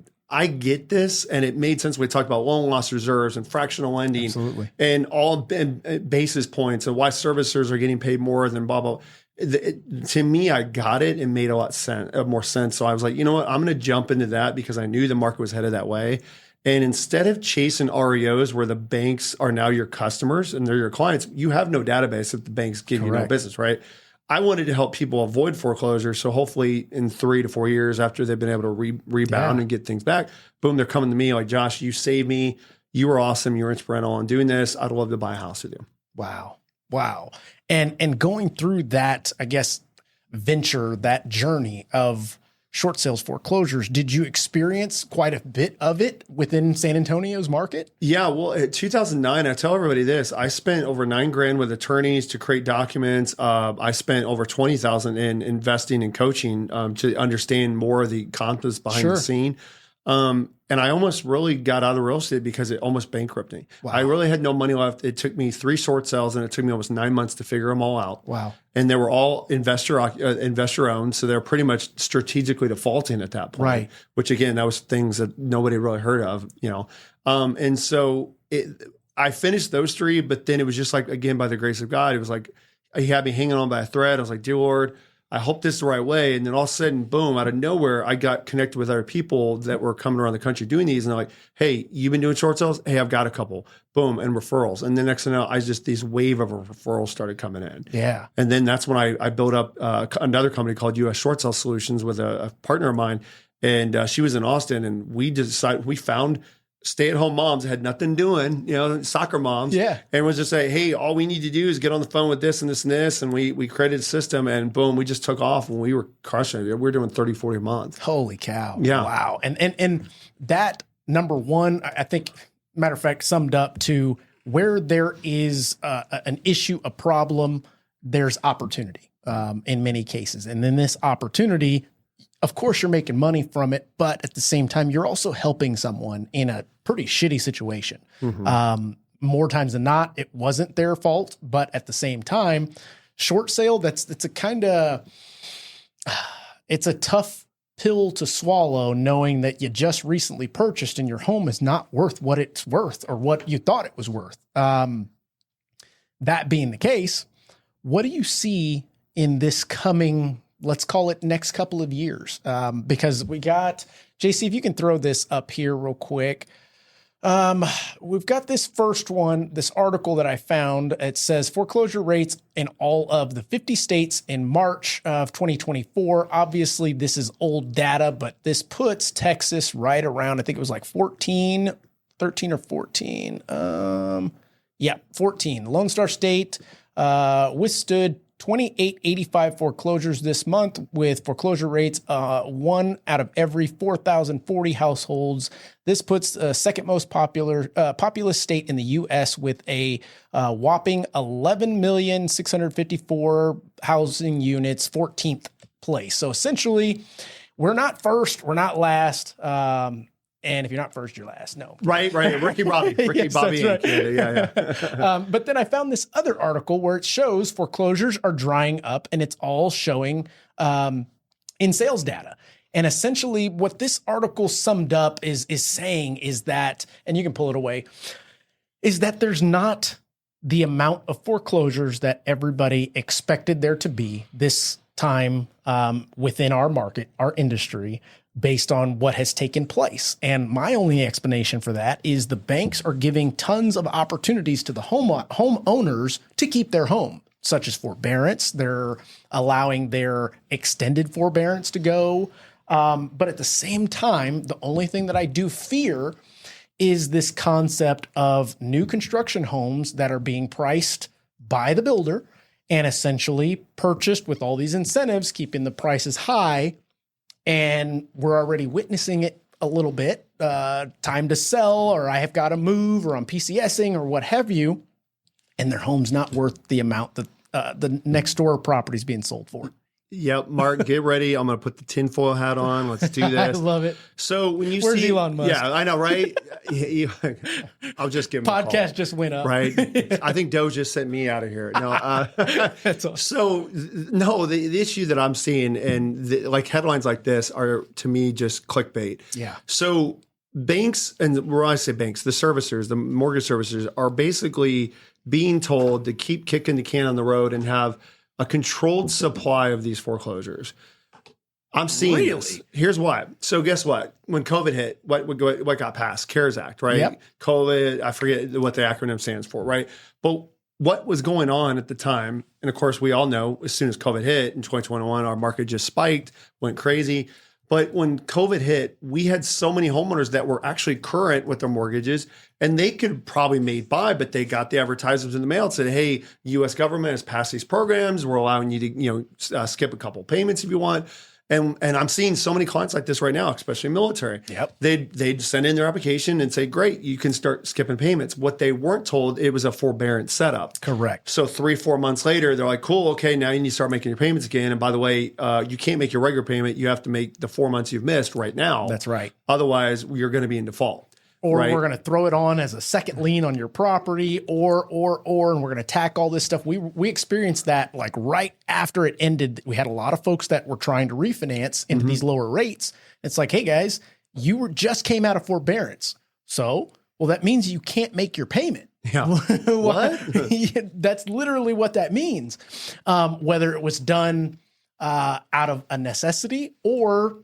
get this. And it made sense. We talked about loan loss reserves and fractional lending and all basis points and why servicers are getting paid more than blah, blah. To me, I got it and made a lot more sense. So I was like, you know what? I'm going to jump into that because I knew the market was headed that way. And instead of chasing REOs where the banks are now your customers and they're your clients, you have no database if the banks give you no business, right? I wanted to help people avoid foreclosure. So hopefully in 3 to 4 years after they've been able to rebound and get things back, boom, they're coming to me like, Josh, you saved me. You were awesome. You were instrumental in doing this. I'd love to buy a house with you. Wow. And going through that, I guess, venture, that journey of short sales foreclosures, did you experience quite a bit of it within San Antonio's market? Yeah. Well, in 2009, I tell everybody this, I spent over $9,000 with attorneys to create documents. I spent over $20,000 in investing and coaching to understand more of the concepts behind the scene. And I almost really got out of real estate because it almost bankrupted me. Wow. I really had no money left. It took me 3 short sales and it took me almost 9 months to figure them all out. Wow. And they were all investor owned. So they're pretty much strategically defaulting at that point. Right. Which again, that was things that nobody really heard of, you know? And so I finished those 3, but then it was just like, again, by the grace of God, it was like, he had me hanging on by a thread. I was like, dear Lord, I hope this is the right way. And then all of a sudden, boom, out of nowhere, I got connected with other people that were coming around the country doing these. And they're like, hey, you've been doing short sales? Hey, I've got a couple. Boom, and referrals. And the next thing I know, this wave of referrals started coming in. Yeah. And then that's when I built up another company called US Short Sale Solutions with a partner of mine. And she was in Austin. And we found stay-at-home moms that had nothing doing, soccer moms. Yeah. And was just say, hey, all we need to do is get on the phone with this and this and this. And we created a system and boom, we just took off and we were crushing it. We were doing 30, 40 a month. Holy cow. Yeah. Wow. And that, number one, I think, matter of fact, summed up to where there is an issue, a problem, there's opportunity in many cases. And then this opportunity, of course, you're making money from it, but at the same time, you're also helping someone in a pretty shitty situation. Mm-hmm. More times than not, it wasn't their fault, but at the same time, short sale, it's a tough pill to swallow, knowing that you just recently purchased and your home is not worth what it's worth or what you thought it was worth. That being the case, what do you see in this coming, let's call it next couple of years? Because we got, JC, if you can throw this up here real quick. We've got this first one, this article that I found. It says foreclosure rates in all of the 50 states in March of 2024. Obviously, this is old data, but this puts Texas right around, I think it was like 13 or 14. 14. Lone Star State withstood 2885 foreclosures this month, with foreclosure rates 1 out of every 4,040 households. This puts the second most populous state in the U.S. with a whopping 11,654 housing units, 14th place. So essentially, we're not first, we're not last. And if you're not first, you're last. No. Right. Ricky Bobby. Yes, Bobby. that's right. Yeah. But then I found this other article where it shows foreclosures are drying up, and it's all showing in sales data. And essentially what this article summed up is saying is that, and you can pull it away, is that there's not the amount of foreclosures that everybody expected there to be this time within our market, our industry, based on what has taken place. And my only explanation for that is the banks are giving tons of opportunities to the homeowners to keep their home, such as forbearance. They're allowing their extended forbearance to go. But at the same time, the only thing that I do fear is this concept of new construction homes that are being priced by the builder and essentially purchased with all these incentives, keeping the prices high. And we're already witnessing it a little bit, time to sell, or I have got to move, or I'm PCSing, or what have you. And their home's not worth the amount that the next door property is being sold for. Yep, Mark, get ready. I'm going to put the tinfoil hat on. Let's do this. I love it. So when you Where's see Elon Musk? Yeah, I know, right? I'll just give him a Podcast call, just went up. right? I think Doge just sent me out of here. No, That's awesome. so no, the issue that I'm seeing and like headlines like this are to me just clickbait. Yeah. So banks, and when I say banks, the servicers, the mortgage servicers are basically being told to keep kicking the can on the road and have a controlled supply of these foreclosures. I'm seeing this. Here's why. So guess what? When COVID hit, what got passed? CARES Act, right? Yep. COVID, I forget what the acronym stands for, right? But what was going on at the time, and of course we all know as soon as COVID hit in 2021, our market just spiked, went crazy. But when COVID hit, we had so many homeowners that were actually current with their mortgages, and they could probably made by, but they got the advertisements in the mail and said, hey, U.S. government has passed these programs. We're allowing you to skip a couple payments if you want. And I'm seeing so many clients like this right now, especially military. Yep. They'd send in their application and say, great, you can start skipping payments. What they weren't told, it was a forbearance setup. Correct. So 3-4 months later, they're like, cool, okay, now you need to start making your payments again. And by the way, you can't make your regular payment. You have to make the 4 months you've missed right now. That's right. Otherwise, you're going to be in default. Or right? we're going to throw it on as a second lien on your property, or, and we're going to tack all this stuff. We experienced that like right after it ended. We had a lot of folks that were trying to refinance into these lower rates. It's like, hey guys, you just came out of forbearance. So, well, that means you can't make your payment. Yeah. What? That's literally what that means. Whether it was done out of a necessity or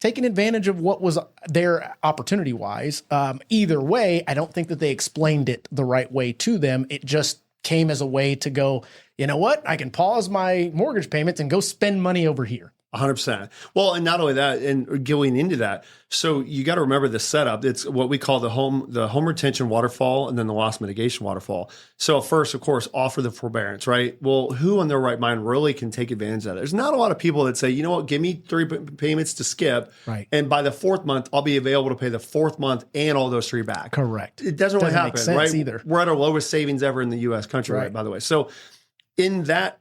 taking advantage of what was there opportunity wise. Either way, I don't think that they explained it the right way to them. It just came as a way to go, you know what? I can pause my mortgage payments and go spend money over here. 100%. Well, and not only that, and going into that, so you got to remember the setup. It's what we call the home retention waterfall and then the loss mitigation waterfall. So first, of course, offer the forbearance, right? Well, who in their right mind really can take advantage of that? There's not a lot of people that say, you know what, give me 3 payments to skip. Right. And by the 4th month, I'll be available to pay the 4th month and all those 3 back. Correct. It doesn't really happen, make sense right? either. We're at our lowest savings ever in the U.S. country, right, by the way. So in that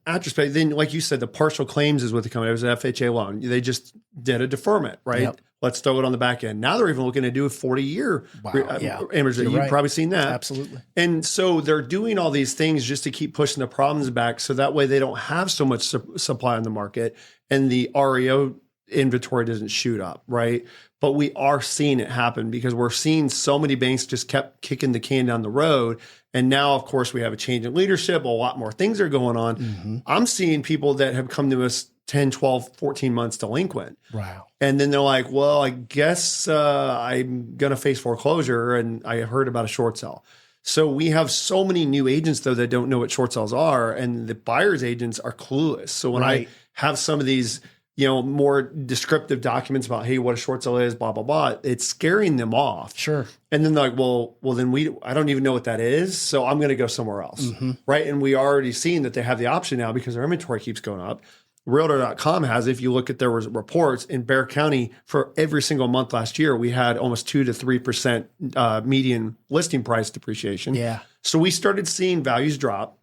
retrospect, then like you said, the partial claims is what they come. It was an FHA loan. They just did a deferment, right? Yep. Let's throw it on the back end. Now they're even looking to do a 40-year amortization. You've right. probably seen that. Absolutely. And so they're doing all these things just to keep pushing the problems back, so that way they don't have so much supply on the market and the REO inventory doesn't shoot up, right? But we are seeing it happen because we're seeing so many banks just kept kicking the can down the road. And now, of course, we have a change in leadership. A lot more things are going on. Mm-hmm. I'm seeing people that have come to us 10, 12, 14 months delinquent. Wow. And then they're like, well, I guess I'm going to face foreclosure. And I heard about a short sale. So we have so many new agents, though, that don't know what short sales are. And the buyer's agents are clueless. So when I have some of these more descriptive documents about, hey, what a short sale is, blah, blah, blah, it's scaring them off. Sure. And then they're like, well, then I don't even know what that is. So I'm going to go somewhere else. Mm-hmm. Right. And we already seen that they have the option now because their inventory keeps going up. Realtor.com has, if you look at their reports in Bexar County for every single month last year, we had almost 2 to 3% median listing price depreciation. Yeah. So we started seeing values drop,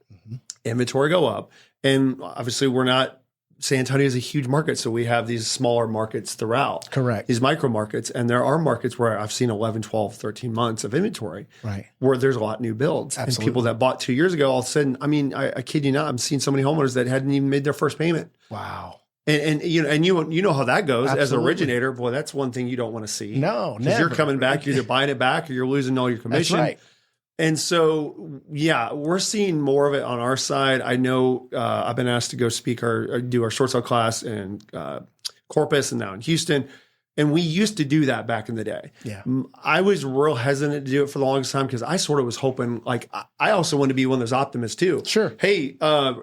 inventory go up. And obviously we're not San Antonio is a huge market. So we have these smaller markets throughout. Correct. These micro markets. And there are markets where I've seen 11, 12, 13 months of inventory. Right. Where there's a lot of new builds. Absolutely. And people that bought 2 years ago, all of a sudden, I mean, I kid you not, I'm seeing so many homeowners that hadn't even made their first payment. Wow. And you know how that goes. Absolutely. As an originator. Boy, that's one thing you don't want to see. No, Because you're never. coming back, you're either buying it back or you're losing all your commission. That's right. And so, yeah, we're seeing more of it on our side. I know I've been asked to go speak or do our short sale class in Corpus and now in Houston. And we used to do that back in the day. Yeah. I was real hesitant to do it for the longest time because I sort of was hoping, like, I also want to be one of those optimists too. Sure. Hey,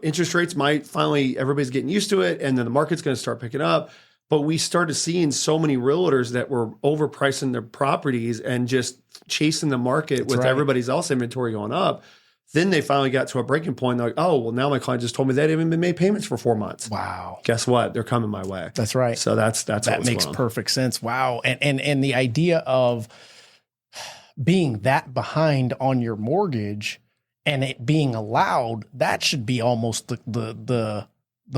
interest rates might finally, everybody's getting used to it, and then the market's going to start picking up. But we started seeing so many realtors that were overpricing their properties and just chasing the market with right. everybody's else inventory going up. Then they finally got to a breaking point. They're like, oh, well, now my client just told me they haven't even made payments for 4 months. Wow. Guess what? They're coming my way. That's right. So that makes perfect sense. Wow. And the idea of being that behind on your mortgage and it being allowed, that should be almost the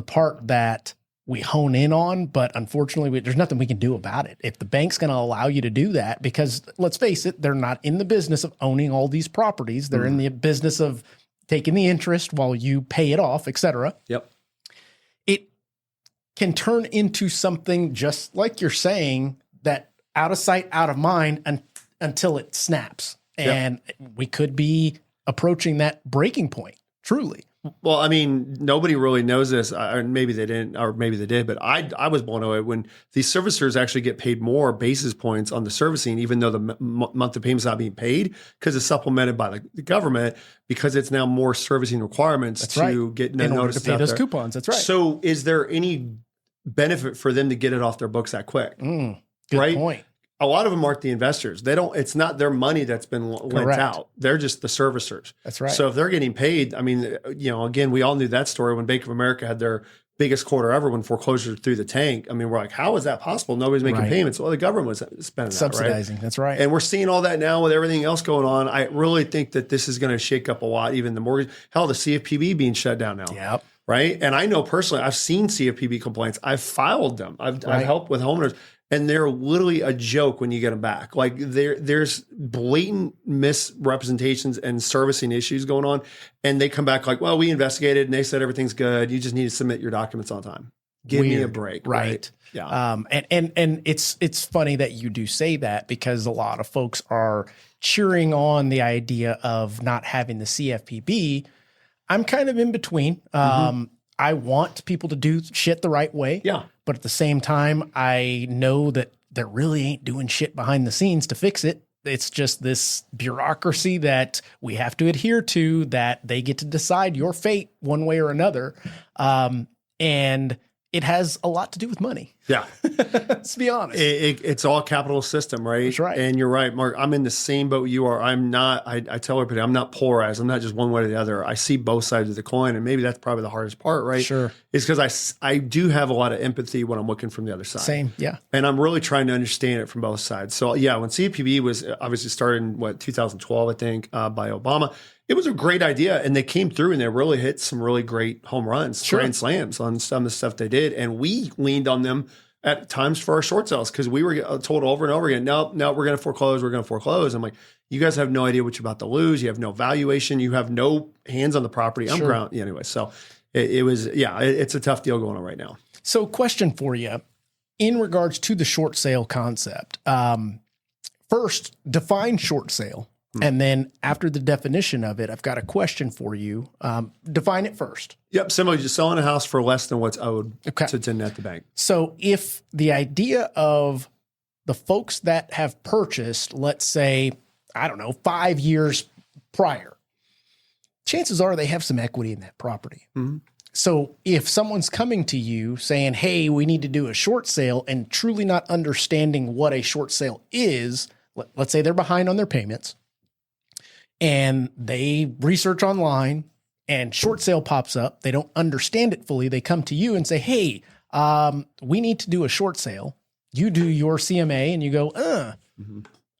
part that we hone in on, but unfortunately there's nothing we can do about it. If the bank's going to allow you to do that, because let's face it, they're not in the business of owning all these properties. They're in the business of taking the interest while you pay it off, et cetera. Yep. It can turn into something just like you're saying, that out of sight, out of mind until it snaps. And we could be approaching that breaking point, truly. Well, I mean, nobody really knows this, or maybe they didn't, or maybe they did, but I was blown away when these servicers actually get paid more basis points on the servicing, even though the monthly payment's not being paid, because it's supplemented by the government, because it's now more servicing requirements get in order notices to pay out those there. coupons. That's right. So is there any benefit for them to get it off their books that quick? Good right? point. A lot of them aren't the investors. They don't. It's not their money that's been lent out. They're just the servicers. That's right. So if they're getting paid, I mean, again, we all knew that story when Bank of America had their biggest quarter ever when foreclosures through the tank. I mean, we're like, how is that possible? Nobody's making payments. Well, the government was spending subsidizing. That, right? That's right. And we're seeing all that now with everything else going on. I really think that this is going to shake up a lot. Even the mortgage, hell, the CFPB being shut down now. Yep. Right. And I know personally, I've seen CFPB complaints. I've filed them. I've helped with homeowners. And they're literally a joke when you get them back. Like there's blatant misrepresentations and servicing issues going on. And they come back like, well, we investigated and they said everything's good. You just need to submit your documents on time. Give me a break. Right. Yeah. And it's funny that you do say that, because a lot of folks are cheering on the idea of not having the CFPB. I'm kind of in between. I want people to do shit the right way. Yeah. But at the same time, I know that there really ain't doing shit behind the scenes to fix it. It's just this bureaucracy that we have to adhere to, that they get to decide your fate one way or another. And it has a lot to do with money. Yeah. Let's be honest. It's all capitalist system, right? That's right. And you're right, Mark. I'm in the same boat you are. I'm not, I tell everybody, I'm not polarized. I'm not just one way or the other. I see both sides of the coin. And maybe that's probably the hardest part, right? Sure. Is because I do have a lot of empathy when I'm looking from the other side. Same. Yeah. And I'm really trying to understand it from both sides. So yeah, when CFPB was obviously started in 2012, I think, by Obama, it was a great idea. And they came through and they really hit some really great home runs, grand slams on some of the stuff they did. And we leaned on them at times for our short sales, because we were told over and over again, no, we're going to foreclose. We're going to foreclose. I'm like, you guys have no idea what you're about to lose. You have no valuation. You have no hands on the property. I'm ground anyway. So it's a tough deal going on right now. So question for you in regards to the short sale concept. First, define short sale. And then after the definition of it, I've got a question for you. Define it first. Yep. Similarly, just selling a house for less than what's owed to net the bank. So if the idea of the folks that have purchased, let's say, 5 years prior, chances are they have some equity in that property. Mm-hmm. So if someone's coming to you saying, hey, we need to do a short sale, and truly not understanding what a short sale is, let's say they're behind on their payments, and they research online and short sale pops up. They don't understand it fully. They come to you and say, hey, we need to do a short sale. You do your CMA and you go, I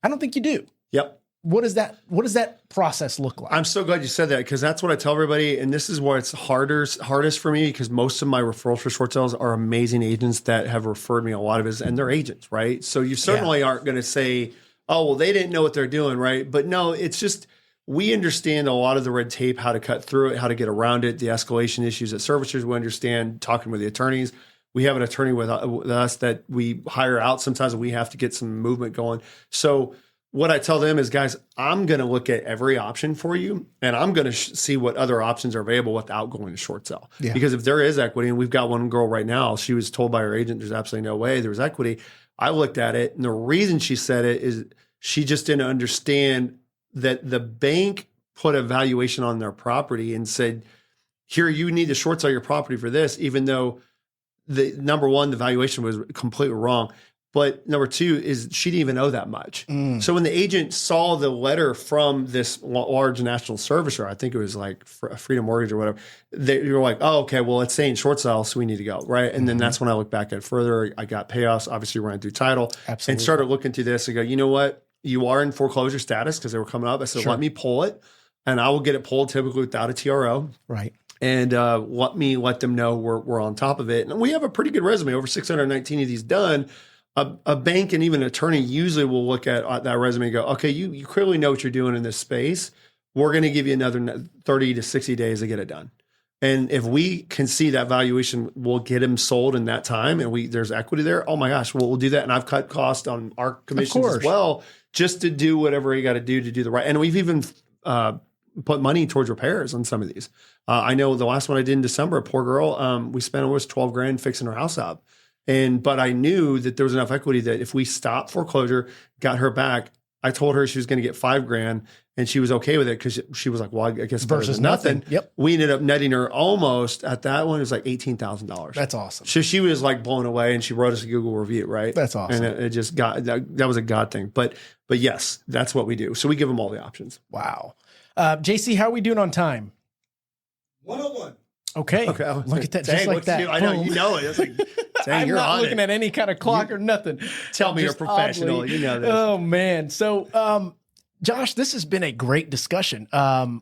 don't think you do. Yep. what does that process look like? I'm so glad you said that, because that's what I tell everybody. And this is where it's hardest for me, because most of my referrals for short sales are amazing agents that have referred me a lot of his, and they're agents, right? So you certainly aren't going to say, oh, well, they didn't know what they're doing, right? But no, it's just, we understand a lot of the red tape, how to cut through it, how to get around it, the escalation issues that servicers. We understand talking with the attorneys. We have an attorney with us that we hire out sometimes, and we have to get some movement going. So what I tell them is, guys, I'm going to look at every option for you, and I'm going to see what other options are available without going to short sell. Yeah. Because if there is equity, and we've got one girl right now, she was told by her agent, there's absolutely no way there's equity. I looked at it, and the reason she said it is she just didn't understand that the bank put a valuation on their property and said, here, you need to short sell your property for this, even though the number one, the valuation was completely wrong. But number two is she didn't even owe that much. So when the agent saw the letter from this large national servicer, I think it was like Freedom Mortgage or whatever, they were like, oh, okay, well, it's saying short sale, so we need to go, right? And then that's when I look back at it further. I got payoffs, obviously ran through title, and started looking through this and go, you know what? You are in foreclosure status, because they were coming up. I said, let me pull it, and I will get it pulled typically without a TRO. Right. And let them know we're on top of it. And we have a pretty good resume, over 619 of these done. A bank and even an attorney usually will look at that resume and go, okay, you clearly know what you're doing in this space. We're going to give you another 30 to 60 days to get it done. And if we can see that valuation, we'll get them sold in that time, and there's equity there. Oh my gosh, we'll do that. And I've cut costs on our commissions as well, just to do whatever you got to do the right. And we've even put money towards repairs on some of these. I know the last one I did in December, a poor girl, we spent almost $12,000 fixing her house up. But I knew that there was enough equity that if we stopped foreclosure, got her back, I told her she was going to get $5,000, and she was okay with it, because she was like, well, I guess versus nothing. Yep. We ended up netting her almost at that one. It was like $18,000. That's awesome. So she was like blown away, and she wrote us a Google review, right? That's awesome. And it just that was a God thing. But yes, that's what we do. So we give them all the options. Wow. JC, how are we doing on time? 101. Okay. Look at that. Dang, just like that. I know, you know it. It's like, dang, I'm you're not on looking it. at any kind of clock or nothing. Tell me you're professional. Oddly. You know this. Oh, man. So, Josh, this has been a great discussion.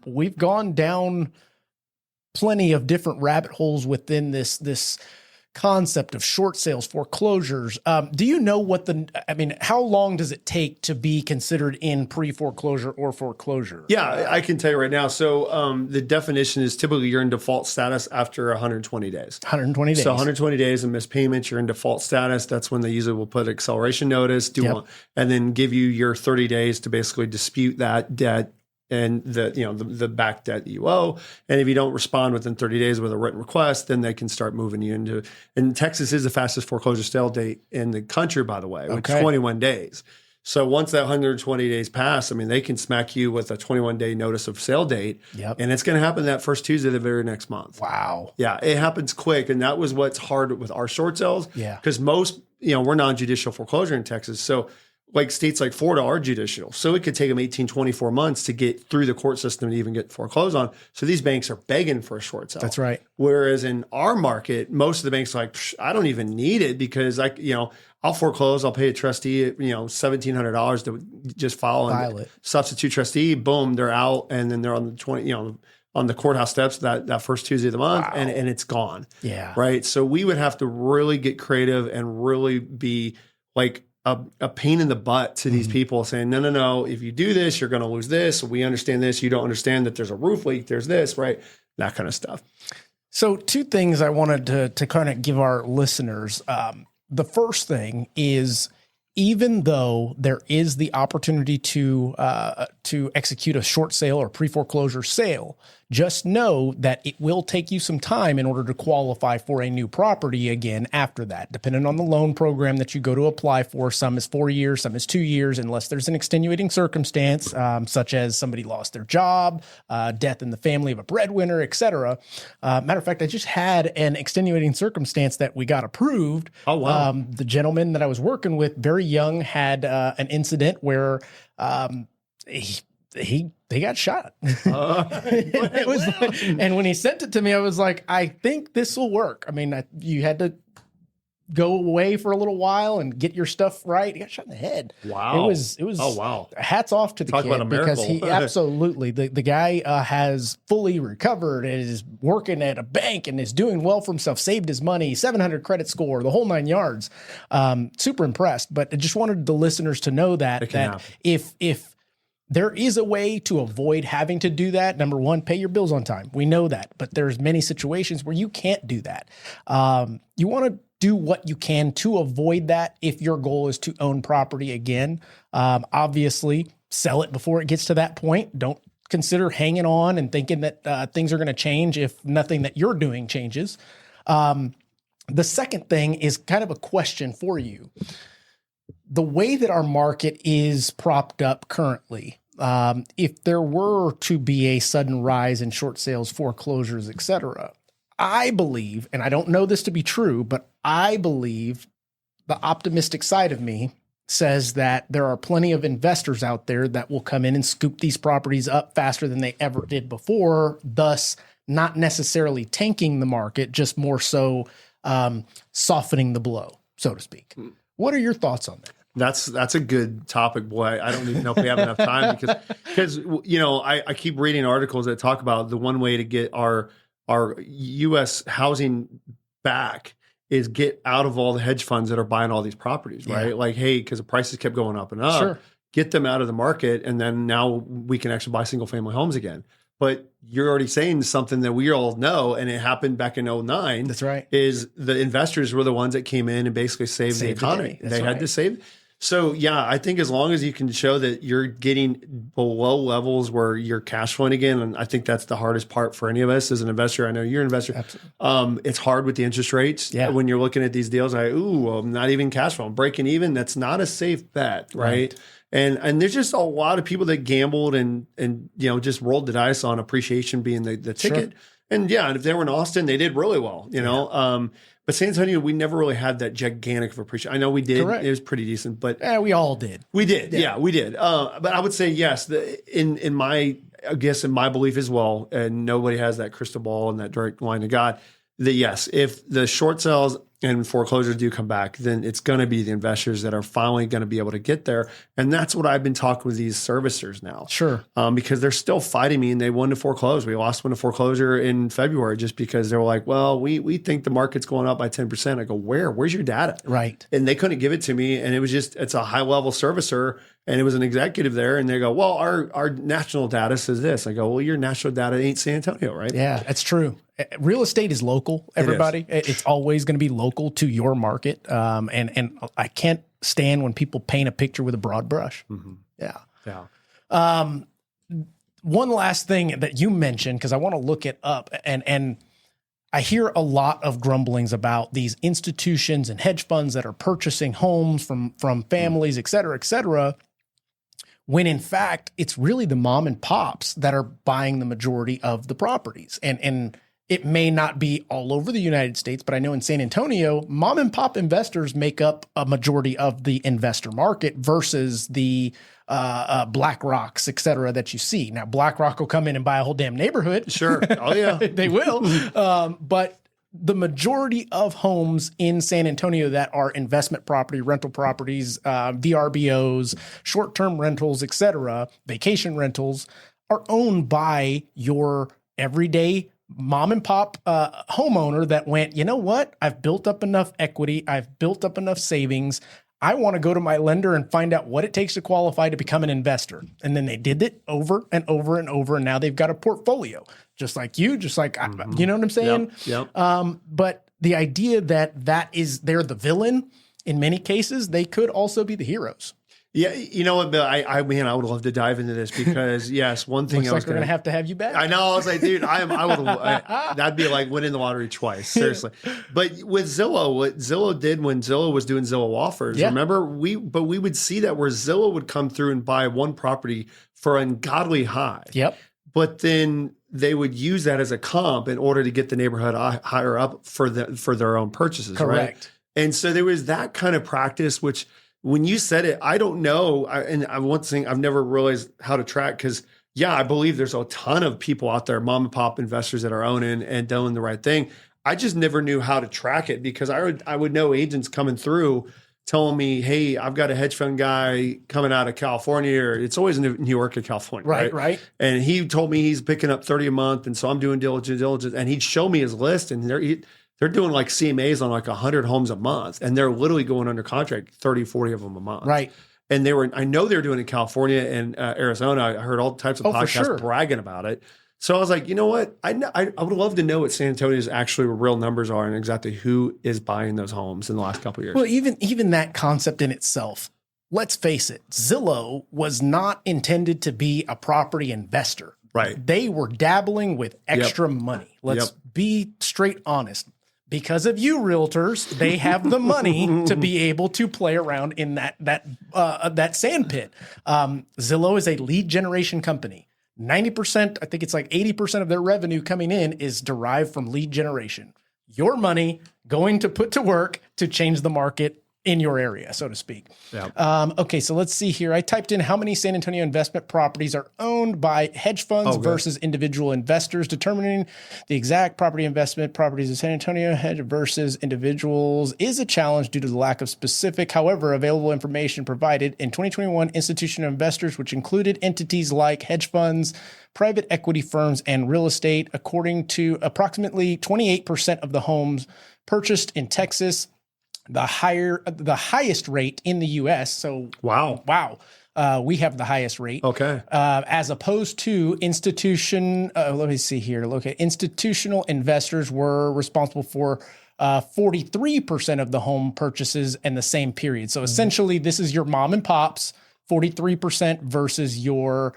We've gone down plenty of different rabbit holes within this concept of short sales, foreclosures. Do you know how long does it take to be considered in pre-foreclosure or foreclosure? Yeah, I can tell you right now. So the definition is typically you're in default status after 120 days. 120 days. So 120 days of missed payments, you're in default status. That's when they usually will put acceleration notice, and then give you your 30 days to basically dispute that debt and the back debt that you owe. And if you don't respond within 30 days with a written request, then they can start moving you into, and Texas is the fastest foreclosure sale date in the country, by the way, with 21 days. So once that 120 days pass, I mean, they can smack you with a 21-day notice of sale date. And it's going to happen that first Tuesday of the very next month. Wow. Yeah, it happens quick. And that was what's hard with our short sales. Yeah. Because most, we're non-judicial foreclosure in Texas. So like states like Florida are judicial. So it could take them 18, 24 months to get through the court system to even get foreclosed on. So these banks are begging for a short sale. That's right. Whereas in our market, most of the banks are like, I don't even need it, because I'll foreclose, I'll pay a trustee, $1,700 to just file it. Substitute trustee, boom, they're out. And then they're on the on the courthouse steps that first Tuesday of the month, and it's gone. Yeah. Right. So we would have to really get creative and really be like a pain in the butt to these people, saying, no, if you do this, you're going to lose this. We understand this. You don't understand that there's a roof leak. There's this, right? That kind of stuff. So two things I wanted to kind of give our listeners. The first thing is, even though there is the opportunity to execute a short sale or pre-foreclosure sale, just know that it will take you some time in order to qualify for a new property again after that, depending on the loan program that you go to apply for. Some is 4 years, some is 2 years, unless there's an extenuating circumstance, such as somebody lost their job, death in the family of a breadwinner, etc. Matter of fact, I just had an extenuating circumstance that we got approved. Oh, wow. The gentleman that I was working with, very young, had an incident where he got shot. It was like, and when he sent it to me, I was like, I think this will work. I mean, you had to go away for a little while and get your stuff right. He got shot in the head. Wow. It was, Oh, wow. Hats off to the Talk kid about a because miracle. he absolutely, the guy has fully recovered and is working at a bank and is doing well for himself, saved his money, 700 credit score, the whole 9 yards. Super impressed, but I just wanted the listeners to know that if there is a way to avoid having to do that, number one, pay your bills on time. We know that, but there's many situations where you can't do that. You want to do what you can to avoid that if your goal is to own property again. Obviously, sell it before it gets to that point. Don't consider hanging on and thinking that things are going to change if nothing that you're doing changes. The second thing is kind of a question for you. The way that our market is propped up currently, if there were to be a sudden rise in short sales, foreclosures, et cetera, I believe, and I don't know this to be true, but I believe the optimistic side of me says that there are plenty of investors out there that will come in and scoop these properties up faster than they ever did before, thus not necessarily tanking the market, just more so softening the blow, so to speak. What are your thoughts on that? That's a good topic, boy. I don't even know if we have enough time because you know, I keep reading articles that talk about the one way to get our U.S. housing back is get out of all the hedge funds that are buying all these properties, right? Yeah. Like, hey, because the prices kept going up and up, Sure. Get them out of the market, and then now we can actually buy single family homes again. But you're already saying something that we all know, and it happened back in 2009. That's right. Is the investors were the ones that came in and basically saved the economy. They had to save. So yeah, I think as long as you can show that you're getting below levels where you're cash flowing again, and I think that's the hardest part for any of us as an investor. I know you're an investor. Absolutely. It's hard with the interest rates. Yeah. When you're looking at these deals, I'm not even cash flow. I'm breaking even. That's not a safe bet, right? And there's just a lot of people that gambled and you know just rolled the dice on appreciation being the ticket. Sure. And yeah, and if they were in Austin, they did really well, you know. But San Antonio, we never really had that gigantic of appreciation. I know we did. Correct. It was pretty decent, but we all did. We did. Yeah, we did. But I would say yes. In my belief as well, and nobody has that crystal ball and that direct line to God. That yes, if the short sales and foreclosures do come back, then it's going to be the investors that are finally going to be able to get there. And that's what I've been talking with these servicers now. Sure. Because they're still fighting me and they won to foreclose. We lost one to foreclosure in February just because they were like, well, we think the market's going up by 10%. I go, where's your data? Right. And they couldn't give it to me. And it was it's a high level servicer. And it was an executive there. And they go, well, our national data says this. I go, well, your national data ain't San Antonio, right? Yeah, that's true. Real estate is local, everybody. It's always going to be local to your market. And I can't stand when people paint a picture with a broad brush. Mm-hmm. Yeah. One last thing that you mentioned, because I want to look it up, and I hear a lot of grumblings about these institutions and hedge funds that are purchasing homes from families, et cetera, when in fact, it's really the mom and pops that are buying the majority of the properties. And it may not be all over the United States, but I know in San Antonio, mom and pop investors make up a majority of the investor market versus the BlackRocks, et cetera, that you see. Now, BlackRock will come in and buy a whole damn neighborhood. Sure. Oh, yeah. They will. But the majority of homes in San Antonio that are investment property, rental properties, VRBOs, short-term rentals, et cetera, vacation rentals, are owned by your everyday mom and pop homeowner that went, you know what? I've built up enough equity. I've built up enough savings. I want to go to my lender and find out what it takes to qualify to become an investor. And then they did it over and over and over. And now they've got a portfolio, just like you, you know what I'm saying? Yep. But the idea that they're the villain in many cases, they could also be the heroes. Yeah, you know what, Bill? I would love to dive into this because yes, one thing Looks like we're gonna have you back. I know. I was like, dude, that'd be like winning the lottery twice, seriously. But with Zillow, what Zillow did when Zillow was doing Zillow offers, remember we would see that where Zillow would come through and buy one property for an ungodly high. Yep. But then they would use that as a comp in order to get the neighborhood higher up for their own purchases. Correct. Right? And so there was that kind of practice, which. When you said it, I don't know. One thing I've never realized how to track because, I believe there's a ton of people out there, mom and pop investors that are owning and doing the right thing. I just never knew how to track it because I would know agents coming through telling me, hey, I've got a hedge fund guy coming out of California, or it's always in New York or California. Right. And he told me he's picking up 30 a month. And so I'm doing diligence. And he'd show me his list, and they're doing like CMAs on like 100 homes a month. And they're literally going under contract, 30, 40 of them a month. Right. And I know they were doing it in California and Arizona. I heard all types of podcasts bragging about it. So I was like, you know what? I would love to know what San Antonio's actually real numbers are and exactly who is buying those homes in the last couple of years. Well, even that concept in itself, let's face it, Zillow was not intended to be a property investor. Right. They were dabbling with extra money. Let's be straight honest. Because of you realtors, they have the money to be able to play around in that sand pit. Zillow is a lead generation company. 90%, I think it's like 80% of their revenue coming in is derived from lead generation. Your money going to put to work to change the market in your area, so to speak. Yeah. Okay, so let's see here. I typed in how many San Antonio investment properties are owned by hedge funds versus individual investors, determining the exact property investment properties in San Antonio hedge versus individuals is a challenge due to the lack of specific, however, available information provided in 2021 institutional investors, which included entities like hedge funds, private equity firms, and real estate. According to approximately 28% of the homes purchased in Texas, the highest rate in the U.S. So wow, we have the highest rate. Okay, as opposed to institutional investors were responsible for 43% of the home purchases in the same period. So essentially, this is your mom and pops 43% versus your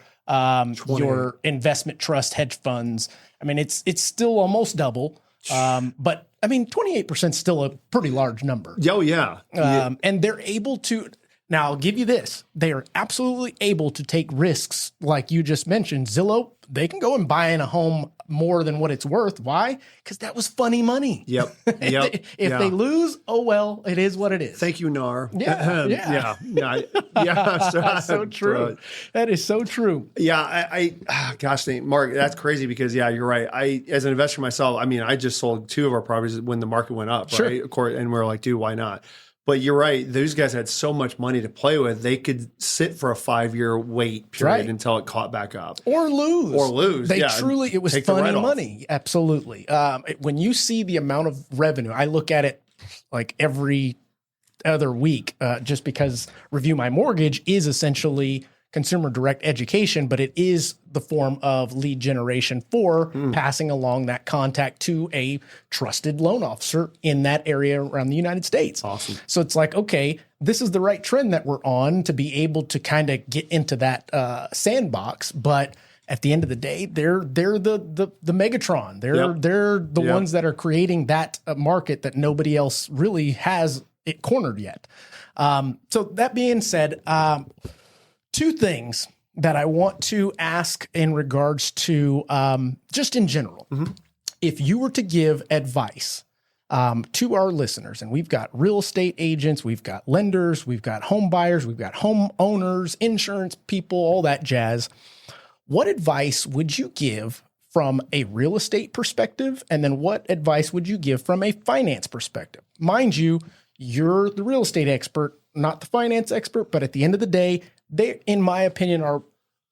investment trust hedge funds. I mean, it's still almost double. But I mean, 28% is still a pretty large number. Oh, yeah. And they're able to, now I'll give you this. They are absolutely able to take risks like you just mentioned. Zillow, they can go and buy in a home more than what it's worth. Why? Because that was funny money. Yep. If they lose, oh, well, it is what it is. Thank you, NAR. Yeah. That's so true. That is so true. Yeah. Gosh, Mark, that's crazy because you're right. As an investor myself, I mean, I just sold 2 of our properties when the market went up, right? Of course, and we're like, dude, why not? But you're right. Those guys had so much money to play with. They could sit for a 5-year wait period until it caught back up. Or lose. It was funny money. Absolutely. When you see the amount of revenue, I look at it like every other week, just because Review My Mortgage is essentially consumer direct education, but it is the form of lead generation for passing along that contact to a trusted loan officer in that area around the United States. Awesome. So it's like, okay, this is the right trend that we're on to be able to kind of get into that sandbox. But at the end of the day, they're the Megatron. They're the ones that are creating that market that nobody else really has it cornered yet. So that being said, 2 things that I want to ask in regards to just in general. If you were to give advice to our listeners, and we've got real estate agents, we've got lenders, we've got home buyers, we've got homeowners, insurance people, all that jazz, what advice would you give from a real estate perspective? And then what advice would you give from a finance perspective? Mind you, you're the real estate expert, not the finance expert, but at the end of the day, they, in my opinion, are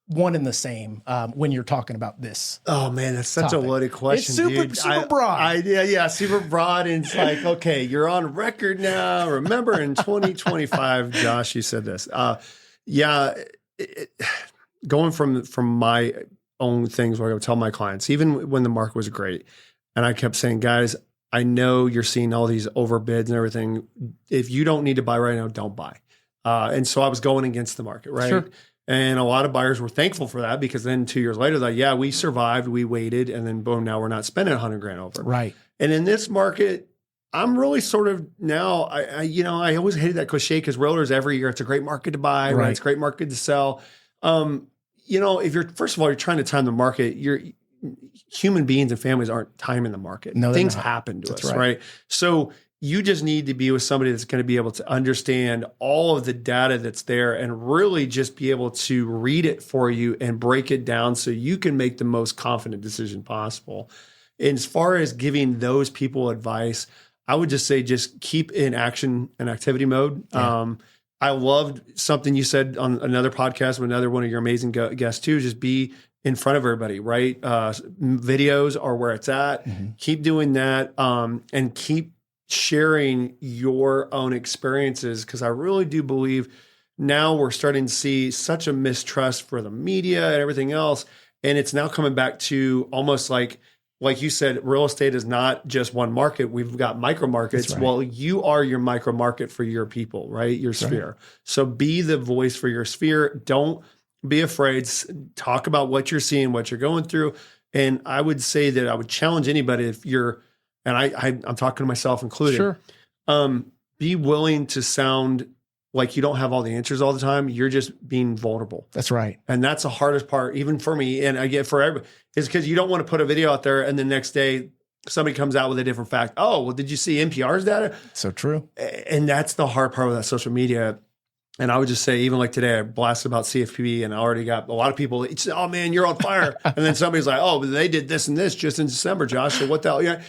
one and the same when you're talking about this. Oh man, that's such a loaded question. It's super broad. Super broad. And it's like, okay, you're on record now. Remember in 2025, Josh, you said this. Going from my own things where I would tell my clients, even when the market was great, and I kept saying, guys, I know you're seeing all these overbids and everything. If you don't need to buy right now, don't buy. And so I was going against the market, right? Sure. And a lot of buyers were thankful for that because then 2 years later, they're like, we survived, we waited, and then boom, now we're not spending $100,000 over. Right. And in this market, I'm really sort of now, I always hated that cliche because realtors every year, it's a great market to buy, right? It's a great market to sell. If you're, first of all, you're trying to time the market, human beings and families aren't timing the market. No, things happen to us, right? So you just need to be with somebody that's going to be able to understand all of the data that's there and really just be able to read it for you and break it down so you can make the most confident decision possible. as far as giving those people advice, I would just say just keep in action and activity mode. Yeah. I loved something you said on another podcast with another one of your amazing guests too. Just be in front of everybody, right? Videos are where it's at. Mm-hmm. Keep doing that, and keep sharing your own experiences, because I really do believe now we're starting to see such a mistrust for the media and everything else, and it's now coming back to almost like you said, real estate is not just one market. We've got micro markets. Right. Well, you are your micro market for your people, right? Your sphere. Right. So be the voice for your sphere. Don't be afraid. Talk about what you're seeing, what you're going through. And I would say that I would challenge anybody, if you're, and I'm talking to myself included, sure. Be willing to sound like you don't have all the answers all the time. You're just being vulnerable. That's right. And that's the hardest part, even for me. And I get for everybody, is because you don't want to put a video out there and the next day somebody comes out with a different fact. Oh, well, did you see NPR's data? So true. And that's the hard part with that social media. And I would just say, even like today, I blasted about CFPB and I already got a lot of people, oh man, you're on fire. And then somebody's like, oh, but they did this and this just in December, Josh. So what the hell? Yeah.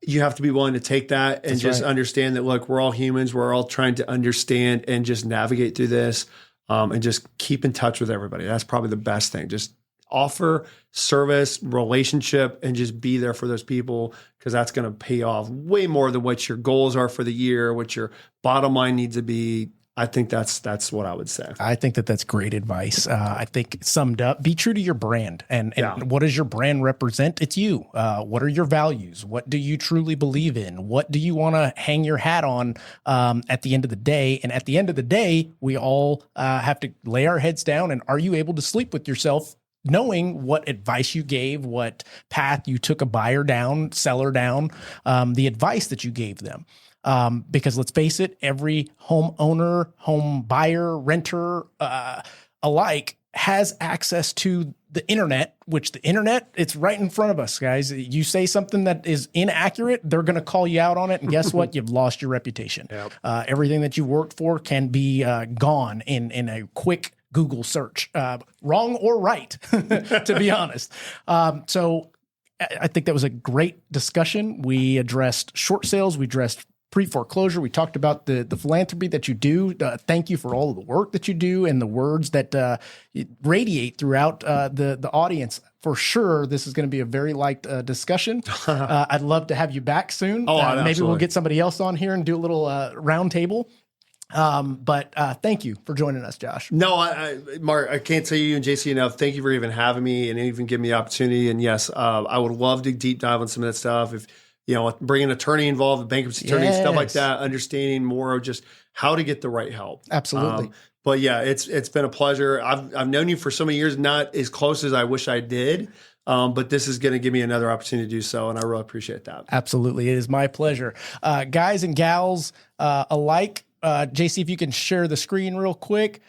You have to be willing to take that and just understand that, look, we're all humans. We're all trying to understand and just navigate through this, and just keep in touch with everybody. That's probably the best thing. Just offer service, relationship, and just be there for those people, because that's going to pay off way more than what your goals are for the year, what your bottom line needs to be. I think that's what I would say. I think that's great advice. I think summed up, be true to your brand. And what does your brand represent? It's you. What are your values? What do you truly believe in? What do you want to hang your hat on at the end of the day? And at the end of the day, we all have to lay our heads down. And are you able to sleep with yourself, knowing what advice you gave, what path you took a buyer down, seller down, the advice that you gave them? Because let's face it, every homeowner, home buyer, renter alike has access to the internet, which the internet, it's right in front of us, guys. You say something that is inaccurate, they're going to call you out on it. And guess what? You've lost your reputation. Yep. Everything that you worked for can be gone in a quick Google search, wrong or right, to be honest. So I think that was a great discussion. We addressed short sales. We addressed pre-foreclosure. We talked about the philanthropy that you do. Thank you for all of the work that you do and the words that radiate throughout the audience. For sure, this is going to be a very liked discussion. I'd love to have you back soon. Maybe we'll get somebody else on here and do a little round table. But thank you for joining us, Josh. No, Mark, I can't tell you and JC enough. Thank you for even having me and even giving me the opportunity. And yes, I would love to deep dive on some of that stuff. If bring an attorney involved, a bankruptcy attorney, stuff like that, understanding more of just how to get the right help. Absolutely. But yeah, it's been a pleasure. I've known you for so many years, not as close as I wish I did. But this is going to give me another opportunity to do so, and I really appreciate that. Absolutely. It is my pleasure. Guys and gals alike, JC, if you can share the screen real quick.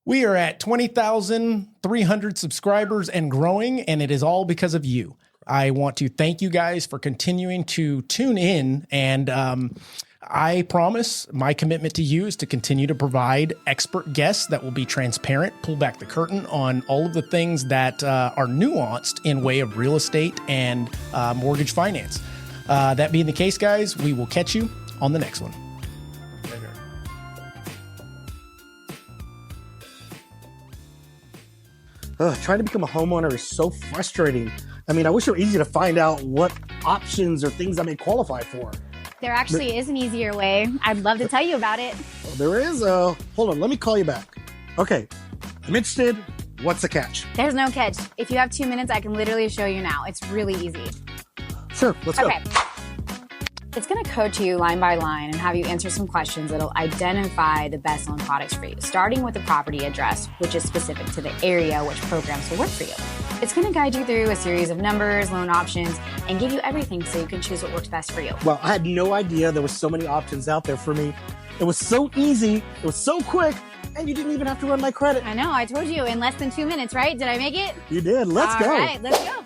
We are at 20,300 subscribers and growing, and it is all because of you. I want to thank you guys for continuing to tune in, and I promise my commitment to you is to continue to provide expert guests that will be transparent, pull back the curtain on all of the things that are nuanced in way of real estate and mortgage finance. That being the case, guys, we will catch you on the next one. Trying to become a homeowner is so frustrating. I mean, I wish it were easy to find out what options or things I may qualify for. There actually is an easier way. I'd love to tell you about it. Well, there is. Hold on, let me call you back. Okay, I'm interested. What's the catch? There's no catch. If you have 2 minutes, I can literally show you now. It's really easy. Sure, let's go. It's going to coach you line by line and have you answer some questions that'll identify the best loan products for you, starting with the property address, which is specific to the area which programs will work for you. It's going to guide you through a series of numbers, loan options, and give you everything so you can choose what works best for you. Well, I had no idea there were so many options out there for me. It was so easy, it was so quick, and you didn't even have to run my credit. I know, I told you in less than 2 minutes, right? Did I make it? You did. Let's go. All right, let's go.